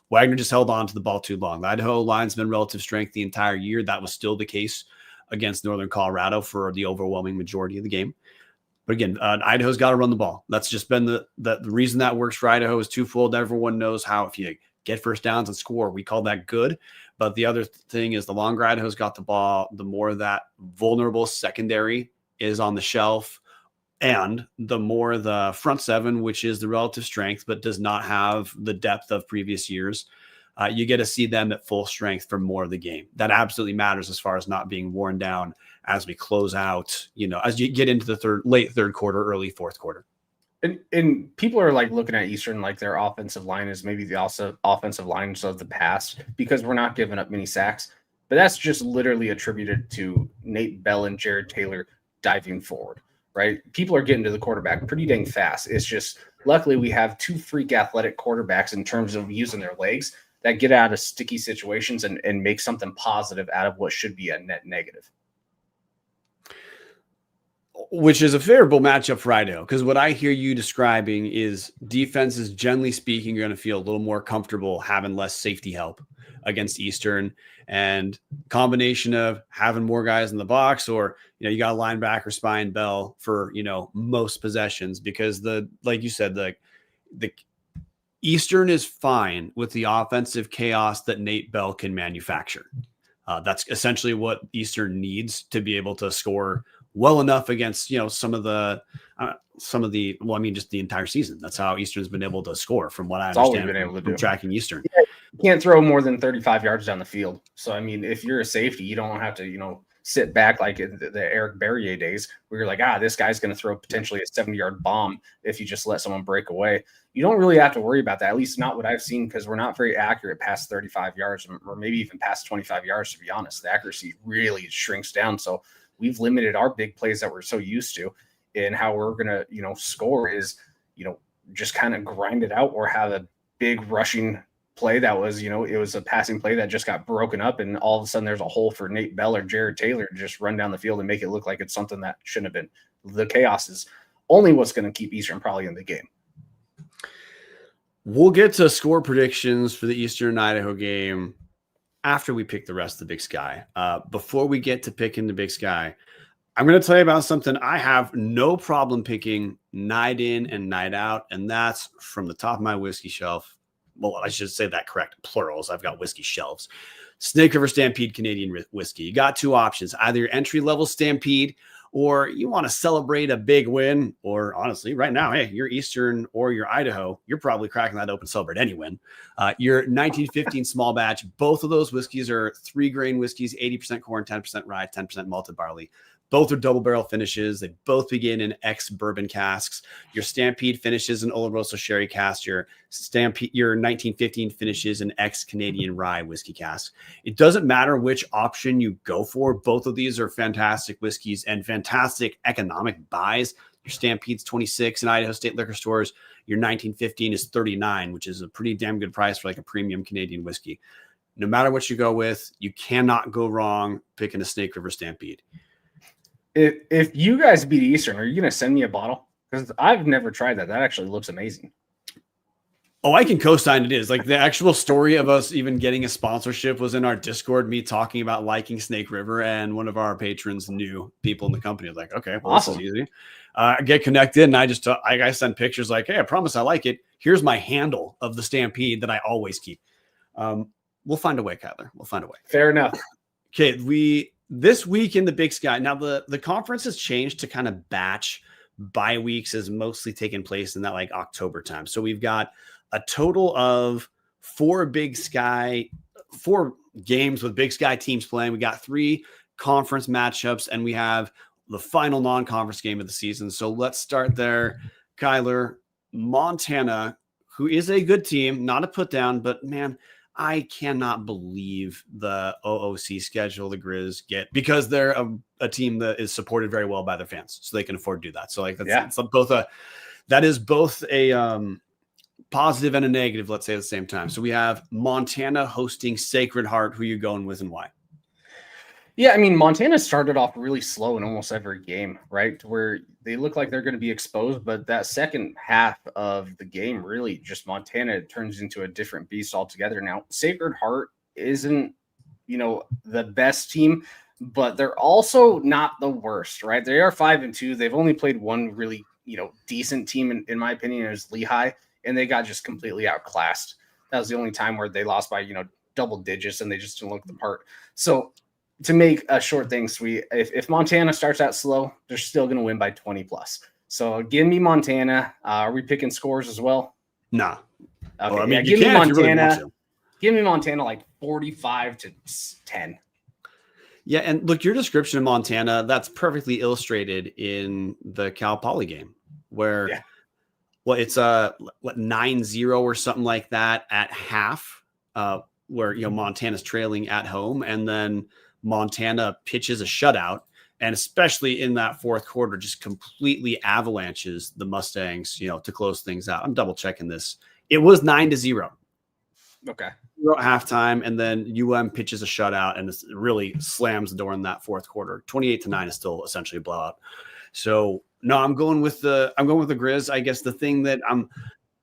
Wagner just held on to the ball too long. The Idaho line's been relative strength the entire year. That was still the case against Northern Colorado for the overwhelming majority of the game. But again, Idaho's got to run the ball. That's just been the reason that works for Idaho is twofold. Everyone knows how if you get first downs and score, we call that good. But the other thing is the longer Idaho's got the ball, the more that vulnerable secondary is on the shelf, and the more the front seven, which is the relative strength but does not have the depth of previous years, you get to see them at full strength for more of the game. That absolutely matters as far as not being worn down as we close out, as you get into the late third quarter, early fourth quarter. And people are like looking at Eastern like their offensive line is maybe the also offensive lines of the past because we're not giving up many sacks. But that's just literally attributed to Nate Bell and Jared Taylor diving forward, right? People are getting to the quarterback pretty dang fast. It's just luckily we have 2 freak athletic quarterbacks in terms of using their legs that get out of sticky situations and make something positive out of what should be a net negative. Which is a favorable matchup for Idaho, because what I hear you describing is defenses, generally speaking, are going to feel a little more comfortable having less safety help against Eastern, and combination of having more guys in the box, or you got a linebacker spying Bell for most possessions, because like you said, the Eastern is fine with the offensive chaos that Nate Bell can manufacture. That's essentially what Eastern needs to be able to score well enough against, just the entire season. That's how Eastern's been able to score, from what I understand from tracking Eastern. Yeah, you can't throw more than 35 yards down the field. So, I mean, if you're a safety, you don't have to, sit back like in the Eric Berrier days where you're like, this guy's going to throw potentially a 70-yard bomb if you just let someone break away. You don't really have to worry about that, at least not what I've seen, because we're not very accurate past 35 yards or maybe even past 25 yards, to be honest. The accuracy really shrinks down. So we've limited our big plays that we're so used to, and how we're going to, score is, just kind of grind it out or have a big rushing play that was, it was a passing play that just got broken up, and all of a sudden there's a hole for Nate Bell or Jared Taylor to just run down the field and make it look like it's something that shouldn't have been. The chaos is only what's going to keep Eastern probably in the game. We'll get to score predictions for the Eastern Idaho game after we pick the rest of the Big Sky. Before we get to picking the Big Sky, I'm going to tell you about something I have no problem picking night in and night out, and that's from the top of my whiskey shelf. Well, I should say that correct. Plurals. I've got whiskey shelves. Snake River Stampede Canadian whiskey. You got 2 options: either your entry-level Stampede, or you want to celebrate a big win, or honestly, right now, hey, you're Eastern or you're Idaho, you're probably cracking that open to celebrate any win. Your 1915 small batch, both of those whiskeys are 3-grain whiskeys, 80% corn, 10% rye, 10% malted barley. Both are double barrel finishes. They both begin in ex-bourbon casks. Your Stampede finishes in Oloroso sherry cask. Your 1915 finishes in ex-Canadian rye whiskey cask. It doesn't matter which option you go for. Both of these are fantastic whiskeys and fantastic economic buys. Your Stampede's $26 in Idaho State liquor stores. Your 1915 is $39, which is a pretty damn good price for like a premium Canadian whiskey. No matter what you go with, you cannot go wrong picking a Snake River Stampede. If you guys beat Eastern, are you going to send me a bottle? Because I've never tried that. That actually looks amazing. Oh, I can co-sign it is. Like the actual story of us even getting a sponsorship was in our Discord, me talking about liking Snake River, and one of our patrons knew people in the company. I was like, okay, well, awesome. This is easy. Get connected, and I send pictures like, hey, I promise I like it. Here's my handle of the Stampede that I always keep. We'll find a way, Kylor. We'll find a way. Fair enough. Okay, this week in the Big Sky, now the conference has changed to kind of batch bye weeks, is mostly taking place in that like October time. So we've got a total of 4 games with Big Sky teams playing. We got 3 conference matchups, and we have the final non-conference game of the season. So let's start there. Kylor, Montana, who is a good team, not a put down, but man, I cannot believe the OOC schedule the Grizz get, because they're a team that is supported very well by their fans, so they can afford to do that. So like it's that is both a positive and a negative, let's say, at the same time. So we have Montana hosting Sacred Heart. Who you going with and why? Yeah, I mean, Montana started off really slow in almost every game, right? To where they look like they're going to be exposed, but that second half of the game, really just Montana turns into a different beast altogether. Now, Sacred Heart isn't, the best team, but they're also not the worst, right? They are 5-2. They've only played one really, decent team, in my opinion, is Lehigh, and they got just completely outclassed. That was the only time where they lost by, double digits, and they just didn't look the part. So, to make a short thing sweet, if Montana starts out slow, they're still going to win by 20 plus. So give me Montana. Are we picking scores as well? Nah. Okay. Well, I mean, give me Montana. Give me Montana like 45-10. Yeah, and look, your description of Montana, that's perfectly illustrated in the Cal Poly game, where it's 9-0 or something like that at half, where Montana's trailing at home, and then Montana pitches a shutout, and especially in that fourth quarter, just completely avalanches the Mustangs, to close things out. I'm double checking this. It was 9-0. Okay. 0 at halftime, and then pitches a shutout and it really slams the door in that fourth quarter. 28-9 is still essentially a blowout. So no, I'm going with the Grizz. I guess the thing that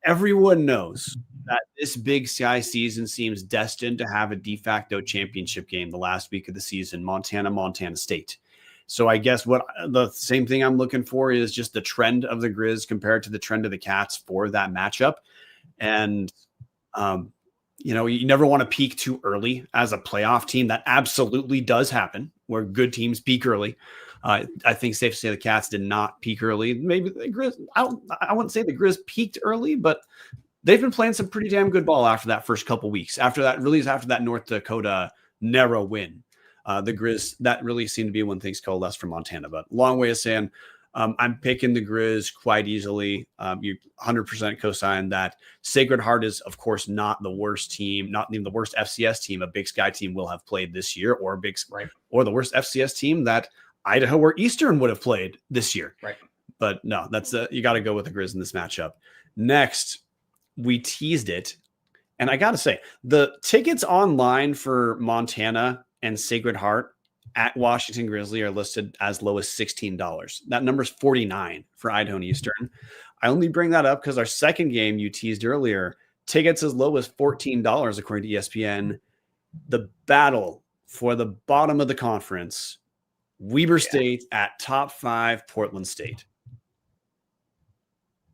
everyone knows that this Big Sky season seems destined to have a de facto championship game the last week of the season, Montana State. So I guess the same thing I'm looking for is just the trend of the Grizz compared to the trend of the Cats for that matchup. And, you never want to peak too early as a playoff team. That absolutely does happen, where good teams peak early. I think safe to say the Cats did not peak early. Maybe the Grizz, I wouldn't say the Grizz peaked early, but they've been playing some pretty damn good ball after that first couple weeks. After that North Dakota narrow win, the Grizz, that really seemed to be when things coalesced for Montana. But long way of saying, I'm picking the Grizz quite easily. You 100% co-sign that. Sacred Heart is, of course, not the worst team, not even the worst FCS team a Big Sky team will have played this year, or or the worst FCS team that Idaho or Eastern would have played this year. Right. But no, that's you got to go with the Grizz in this matchup. Next, we teased it, and I got to say, the tickets online for Montana and Sacred Heart at Washington Grizzly are listed as low as $16. That number is $49 for Idaho and Eastern. I only bring that up because our second game you teased earlier, tickets as low as $14 according to ESPN. The battle for the bottom of the conference, Weber State at top 5 Portland State.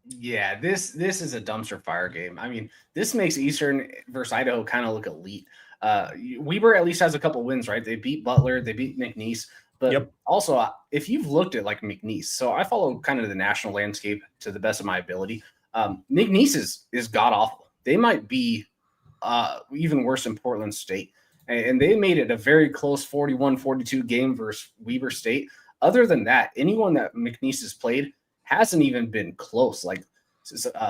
Yeah, this is a dumpster fire game. I mean, this makes Eastern versus Idaho kind of look elite. Weber at least has a couple wins, right? They beat Butler, they beat McNeese, but also if you've looked at like McNeese, so I follow kind of the national landscape to the best of my ability. McNeese is god awful. They might be even worse than Portland State, and they made it a very close 41-42 game versus Weber State. Other than that, anyone that McNeese has played hasn't even been close. Like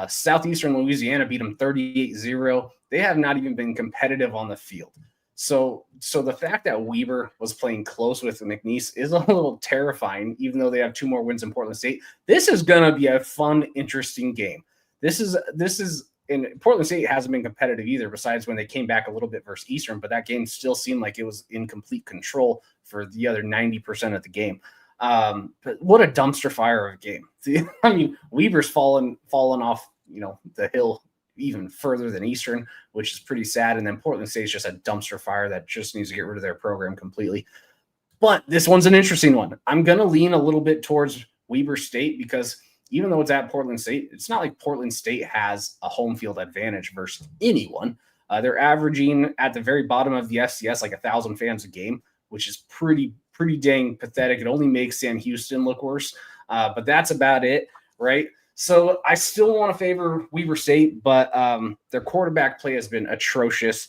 Southeastern Louisiana beat them 38-0. They have not even been competitive on the field. So the fact that Weber was playing close with McNeese is a little terrifying, even though they have 2 more wins in Portland State. This is going to be a fun, interesting game. This is and Portland State hasn't been competitive either, besides when they came back a little bit versus Eastern, but that game still seemed like it was in complete control for the other 90% of the game. But what a dumpster fire of a game. I mean, Weber's fallen off, the hill even further than Eastern, which is pretty sad. And then Portland State's just a dumpster fire that just needs to get rid of their program completely. But this one's an interesting one. I'm going to lean a little bit towards Weber State because even though it's at Portland State, it's not like Portland State has a home field advantage versus anyone. They're averaging at the very bottom of the FCS like 1,000 fans a game, which is pretty dang pathetic. It only makes Sam Houston look worse, but that's about it, right? So I still want to favor Weber State, but their quarterback play has been atrocious.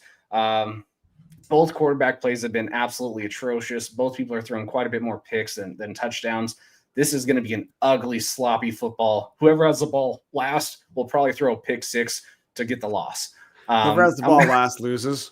Both quarterback plays have been absolutely atrocious. Both people are throwing quite a bit more picks than touchdowns. This is going to be an ugly, sloppy football. Whoever has the ball last will probably throw a pick six to get the loss. Whoever has the ball last loses.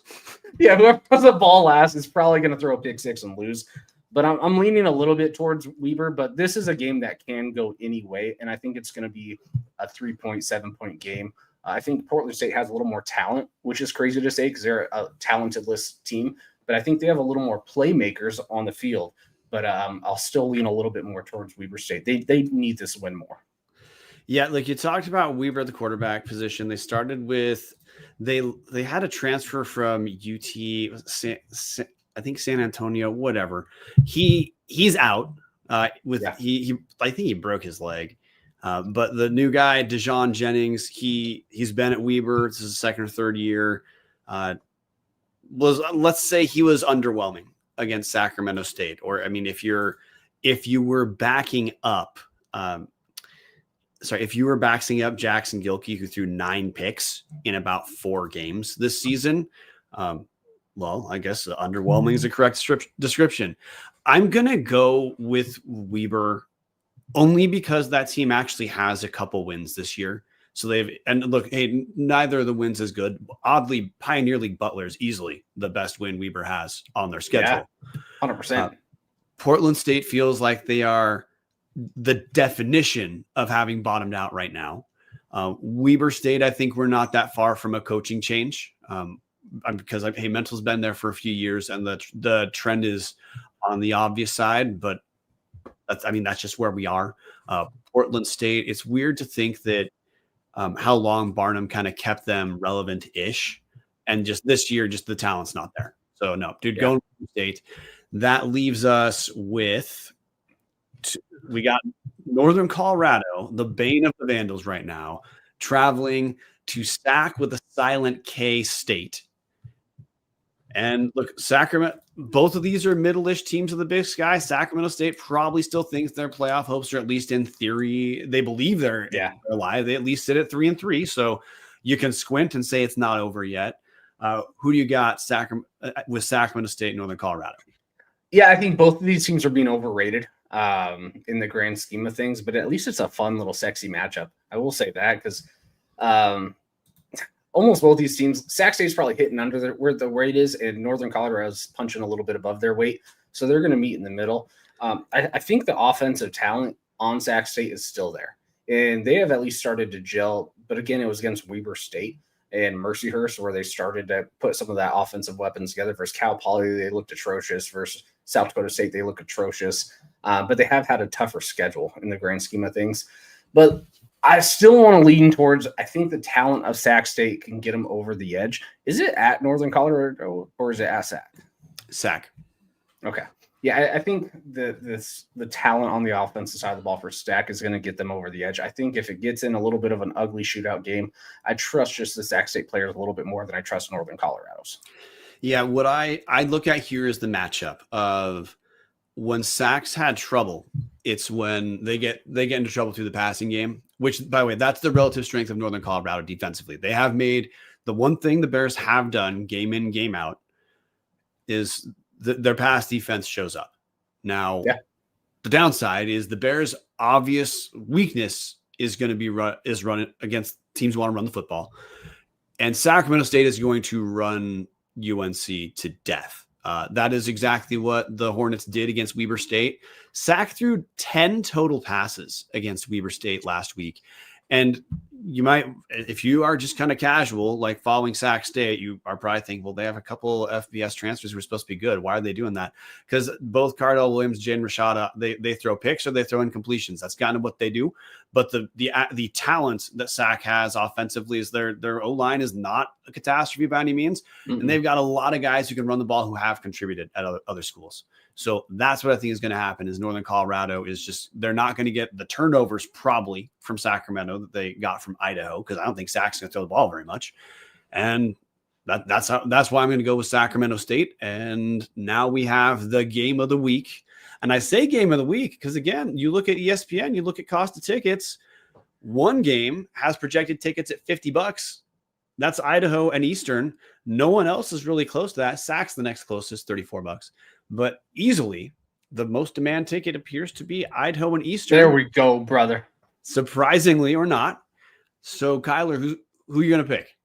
Yeah, whoever has the ball last is probably going to throw a pick six and lose. But I'm leaning a little bit towards Weber, but this is a game that can go any way, and I think it's going to be a 3.7-point game. I think Portland State has a little more talent, which is crazy to say because they're a talented-less team, but I think they have a little more playmakers on the field. But I'll still lean a little bit more towards Weber State. They need this win more. Yeah, like you talked about Weber at the quarterback position. They started with they had a transfer from UT, I think San Antonio, whatever. He's out with he I think he broke his leg. But the new guy, Dejon Jennings, he's been at Weber. This is his second or third year. Let's say he was underwhelming against Sacramento State. Or I mean, if you were backing up Jackson Gilkey, who threw 9 picks in about 4 games this season, well, I guess underwhelming is a correct description. I'm going to go with Weber only because that team actually has a couple wins this year. So hey, neither of the wins is good. Oddly, Pioneer League Butler is easily the best win Weber has on their schedule. Yeah, 100%. Portland State feels like they are the definition of having bottomed out right now. Weber State, I think we're not that far from a coaching change. Because Mental's been there for a few years and the trend is on the obvious side, but that's just where we are. Portland State, it's weird to think that how long Barnum kind of kept them relevant-ish, and just this year, just the talent's not there. So no, dude, going to State. That leaves us with we got Northern Colorado, the bane of the Vandals right now, traveling to Sac with a silent K State. And look, Sacramento, both of these are middle-ish teams of the Big Sky. Sacramento State probably still thinks their playoff hopes are, at least in theory, they believe they're alive. They at least sit at 3-3. So you can squint and say it's not over yet. Who do you got with Sacramento State and Northern Colorado? Yeah, I think both of these teams are being overrated in the grand scheme of things, but at least it's a fun little sexy matchup. I will say that because almost both these teams, Sac State's probably hitting under where the weight is, and Northern Colorado is punching a little bit above their weight. So they're going to meet in the middle. I think the offensive talent on Sac State is still there, and they have at least started to gel. But again, it was against Weber State and Mercyhurst where they started to put some of that offensive weapons together. Versus Cal Poly, they looked atrocious. Versus South Dakota State, they look atrocious. But they have had a tougher schedule in the grand scheme of things. But I still want to lean towards, I think the talent of Sac State can get them over the edge. Is it at Northern Colorado or is it at Sac? Sac. Okay. Yeah, I think the talent on the offensive side of the ball for Sac is going to get them over the edge. I think if it gets in a little bit of an ugly shootout game, I trust just the Sac State players a little bit more than I trust Northern Colorado's. Yeah, what I look at here is the matchup of when Sac's had trouble, it's when they get into trouble through the passing game, which, by the way, that's the relative strength of Northern Colorado defensively. They have made the one thing the Bears have done game in, game out is their pass defense shows up. Now, the downside is the Bears' obvious weakness is going to be running against teams who want to run the football. And Sacramento State is going to run UNC to death. That is exactly what the Hornets did against Weber State. Sac threw 10 total passes against Weber State last week. And you might, if you are just kind of casual, like following Sac State, you are probably thinking, well, they have a couple FBS transfers who are supposed to be good. Why are they doing that? Because both Cardell Williams, Jaden Rashada, they throw picks or they throw incompletions. That's kind of what they do. But the talent that Sac has offensively is their O-line is not a catastrophe by any means. Mm-hmm. And they've got a lot of guys who can run the ball who have contributed at other schools. So that's what I think is going to happen is Northern Colorado is just, they're not going to get the turnovers probably from Sacramento that they got from Idaho, because I don't think Sac's going to throw the ball very much. And that's why I'm going to go with Sacramento State. And now we have the game of the week. And I say game of the week because, again, you look at ESPN, you look at cost of tickets. One game has projected tickets at $50. That's Idaho and Eastern. No one else is really close to that. Sack's the next closest, $34. But easily, the most demand ticket appears to be Idaho and Eastern. There we go, brother. Surprisingly or not. So, Kylor, who are you going to pick?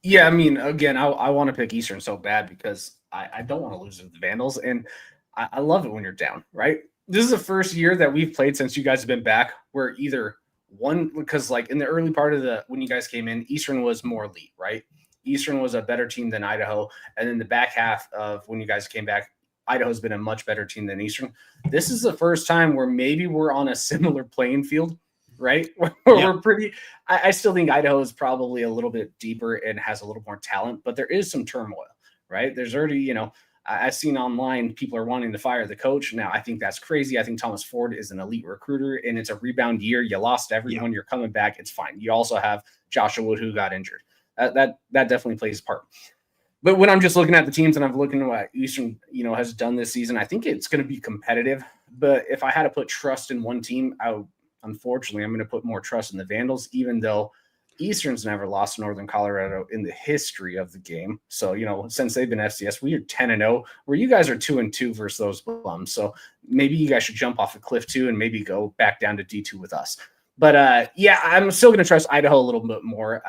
Yeah, I mean, again, I want to pick Eastern so bad because I don't want to lose to the Vandals, and I love it when you're down, right? This is the first year that we've played since you guys have been back where either one, because like in the early part of when you guys came in, Eastern was more elite, right? Eastern was a better team than Idaho, and then the back half of when you guys came back, Idaho's been a much better team than Eastern. This is the first time where maybe we're on a similar playing field, right? We're pretty. I still think Idaho is probably a little bit deeper and has a little more talent, but there is some turmoil, right? There's already, I've seen online people are wanting to fire the coach. Now, I think that's crazy. I think Thomas Ford is an elite recruiter, and it's a rebound year. You lost everyone. You're coming back. It's fine. You also have Joshua Wood, who got injured. That definitely plays a part. But when I'm just looking at the teams and I'm looking at what Eastern, has done this season, I think it's going to be competitive. But if I had to put trust in one team, unfortunately, I'm going to put more trust in the Vandals, even though Eastern's never lost to Northern Colorado in the history of the game. So, since they've been FCS, we are 10-0, where you guys are 2-2 versus those bums. So maybe you guys should jump off a cliff too and maybe go back down to D2 with us. But yeah, I'm still going to trust Idaho a little bit more.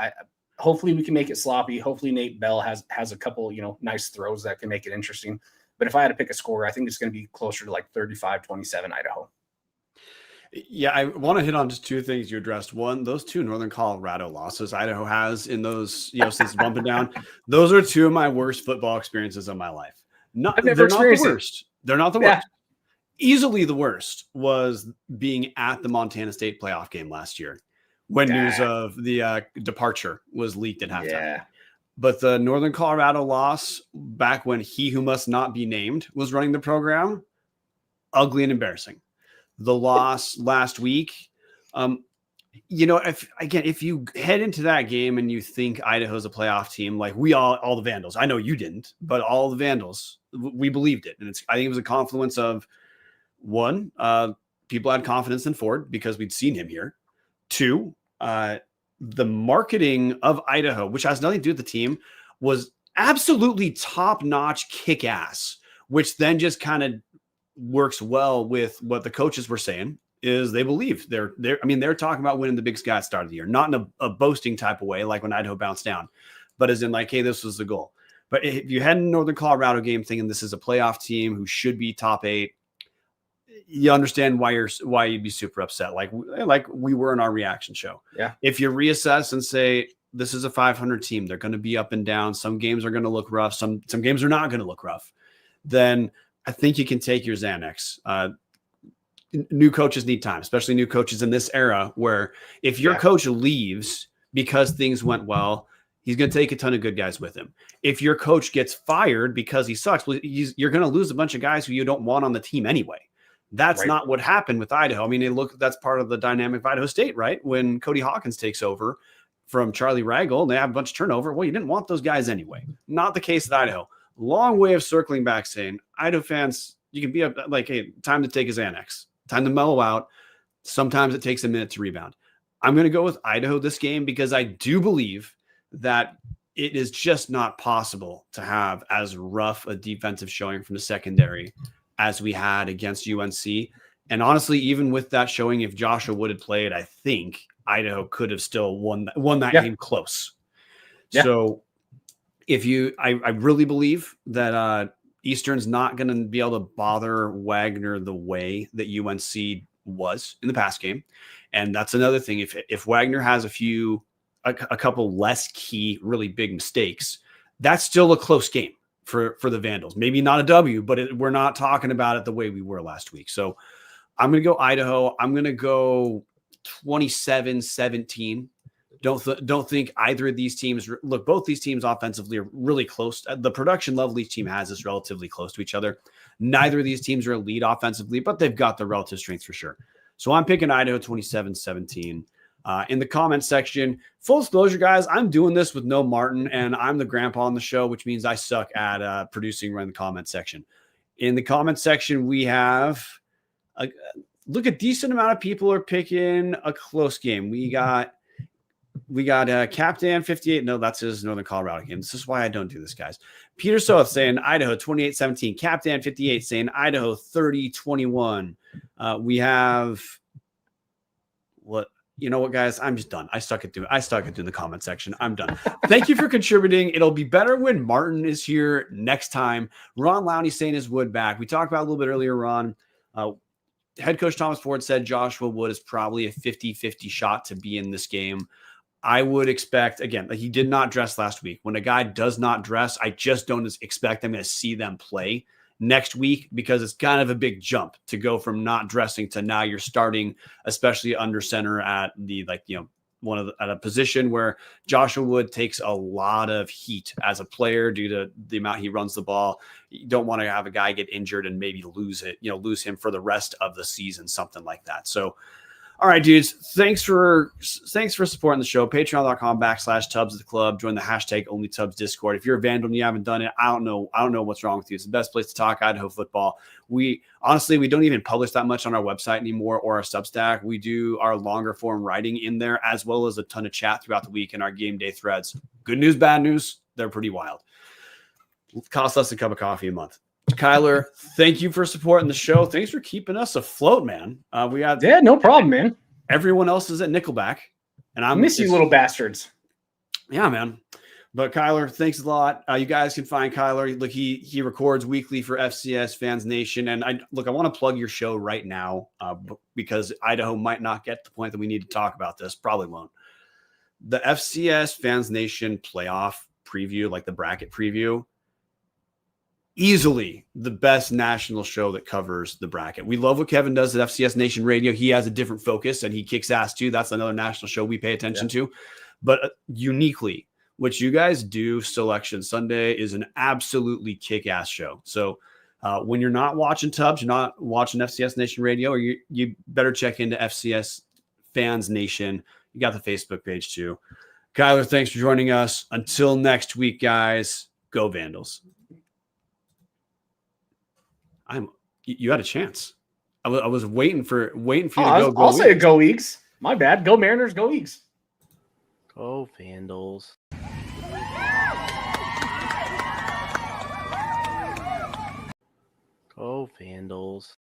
Hopefully we can make it sloppy. Hopefully Nate Bell has a couple, nice throws that can make it interesting. But if I had to pick a score, I think it's going to be closer to like 35-27 Idaho. Yeah, I want to hit on just two things you addressed. One, those two Northern Colorado losses Idaho has in those, since bumping down, those are two of my worst football experiences of my life. They're not the worst. They're not the worst. Easily the worst was being at the Montana State playoff game last year when news of the departure was leaked at halftime. Yeah. But the Northern Colorado loss back when he who must not be named was running the program, ugly and embarrassing. The loss last week, if you head into that game and you think Idaho's a playoff team, like all the Vandals, I know you didn't, but all the Vandals, we believed it. And I think it was a confluence of one, people had confidence in Ford because we'd seen him here. Two, the marketing of Idaho, which has nothing to do with the team, was absolutely top-notch kick-ass, which then just kind of works well with what the coaches were saying is they believe they're talking about winning the Big Sky at the start of the year, not in a boasting type of way, like when Idaho bounced down, but as in like, hey, this was the goal. But if you had a Northern Colorado game thinking this is a playoff team who should be top 8, you understand why you'd be super upset. Like we were in our reaction show. Yeah. If you reassess and say, this is a 500 team, they're going to be up and down. Some games are going to look rough. Some games are not going to look rough. Then I think you can take your Xanax. New coaches need time, especially new coaches in this era where if your coach leaves because things went well, he's going to take a ton of good guys with him. If your coach gets fired because he sucks, you're going to lose a bunch of guys who you don't want on the team anyway. That's not what happened with Idaho. I mean, that's part of the dynamic of Idaho State, right? When Cody Hawkins takes over from Charlie Ragle and they have a bunch of turnover, well, you didn't want those guys anyway. Not the case at Idaho. Long way of circling back saying, Idaho fans, you can be like, hey, time to take a Xanax, time to mellow out. Sometimes it takes a minute to rebound. I'm going to go with Idaho this game because I do believe that it is just not possible to have as rough a defensive showing from the secondary as we had against UNC. And honestly, even with that showing, if Joshua Wood had played, I think Idaho could have still won that game close. Yeah. So I really believe that Eastern's not going to be able to bother Wagner the way that UNC was in the past game. And that's another thing. If Wagner has a couple less key, really big mistakes, that's still a close game for the Vandals. Maybe not a W, but we're not talking about it the way we were last week. So I'm going to go Idaho. I'm going to go 27-17. Don't think either of these teams look. Both these teams offensively are really close. The production level each team has is relatively close to each other. Neither of these teams are elite offensively, but they've got the relative strength for sure. So I'm picking Idaho 27-17. In the comment section, full disclosure, guys, I'm doing this with no Martin, and I'm the grandpa on the show, which means I suck at producing right in the comment section. In the comment section, we have a decent amount of people are picking a close game. We got We got Captain 58. No, that's his Northern Colorado game. This is why I don't do this, guys. Peter Soth saying Idaho 28-17. Captain 58 saying Idaho 30-21. We have what? You know what, guys? I'm just done. I stuck it in the comment section. I'm done. Thank you for contributing. It'll be better when Martin is here next time. Ron Lowney saying his Wood back. We talked about a little bit earlier, Ron. Head coach Thomas Ford said Joshua Wood is probably a 50-50 shot to be in this game. I would expect, again, like he did not dress last week. When a guy does not dress, I just don't expect I'm going to see them play next week because it's kind of a big jump to go from not dressing to now you're starting, especially under center at the, like, you know, at a position where Joshua Wood takes a lot of heat as a player due to the amount he runs the ball. You don't want to have a guy get injured and maybe lose him for the rest of the season, something like that. So, all right, dudes, thanks for supporting the show. Patreon.com/Tubs of the Club. Join the #OnlyTubs Discord. If you're a Vandal and you haven't done it, I don't know what's wrong with you. It's the best place to talk Idaho football. We don't even publish that much on our website anymore or our Substack. We do our longer form writing in there, as well as a ton of chat throughout the week in our game day threads. Good news, bad news, they're pretty wild. It costs us a cup of coffee a month. Kylor, thank you for supporting the show. Thanks for keeping us afloat, man. No problem, man. Everyone else is at Nickelback, and I miss you, little bastards. Yeah, man. But Kylor, thanks a lot. You guys can find Kylor. Look, he records weekly for FCS Fans Nation, and I want to plug your show right now because Idaho might not get to the point that we need to talk about this. Probably won't. The FCS Fans Nation playoff preview, like the bracket preview. Easily the best national show that covers the bracket. We love what Kevin does at FCS Nation Radio. He has a different focus and he kicks ass too. That's another national show we pay attention to. But uniquely, what you guys do, Selection Sunday, is an absolutely kick-ass show. So when you're not watching Tubbs, you're not watching FCS Nation Radio, or you better check into FCS Fans Nation. You got the Facebook page too. Kylor, thanks for joining us. Until next week, guys, go Vandals. You had a chance. I was waiting for you to go. I'll say go Eagles. My bad. Go Mariners. Go Eagles. Go Vandals. Go Vandals.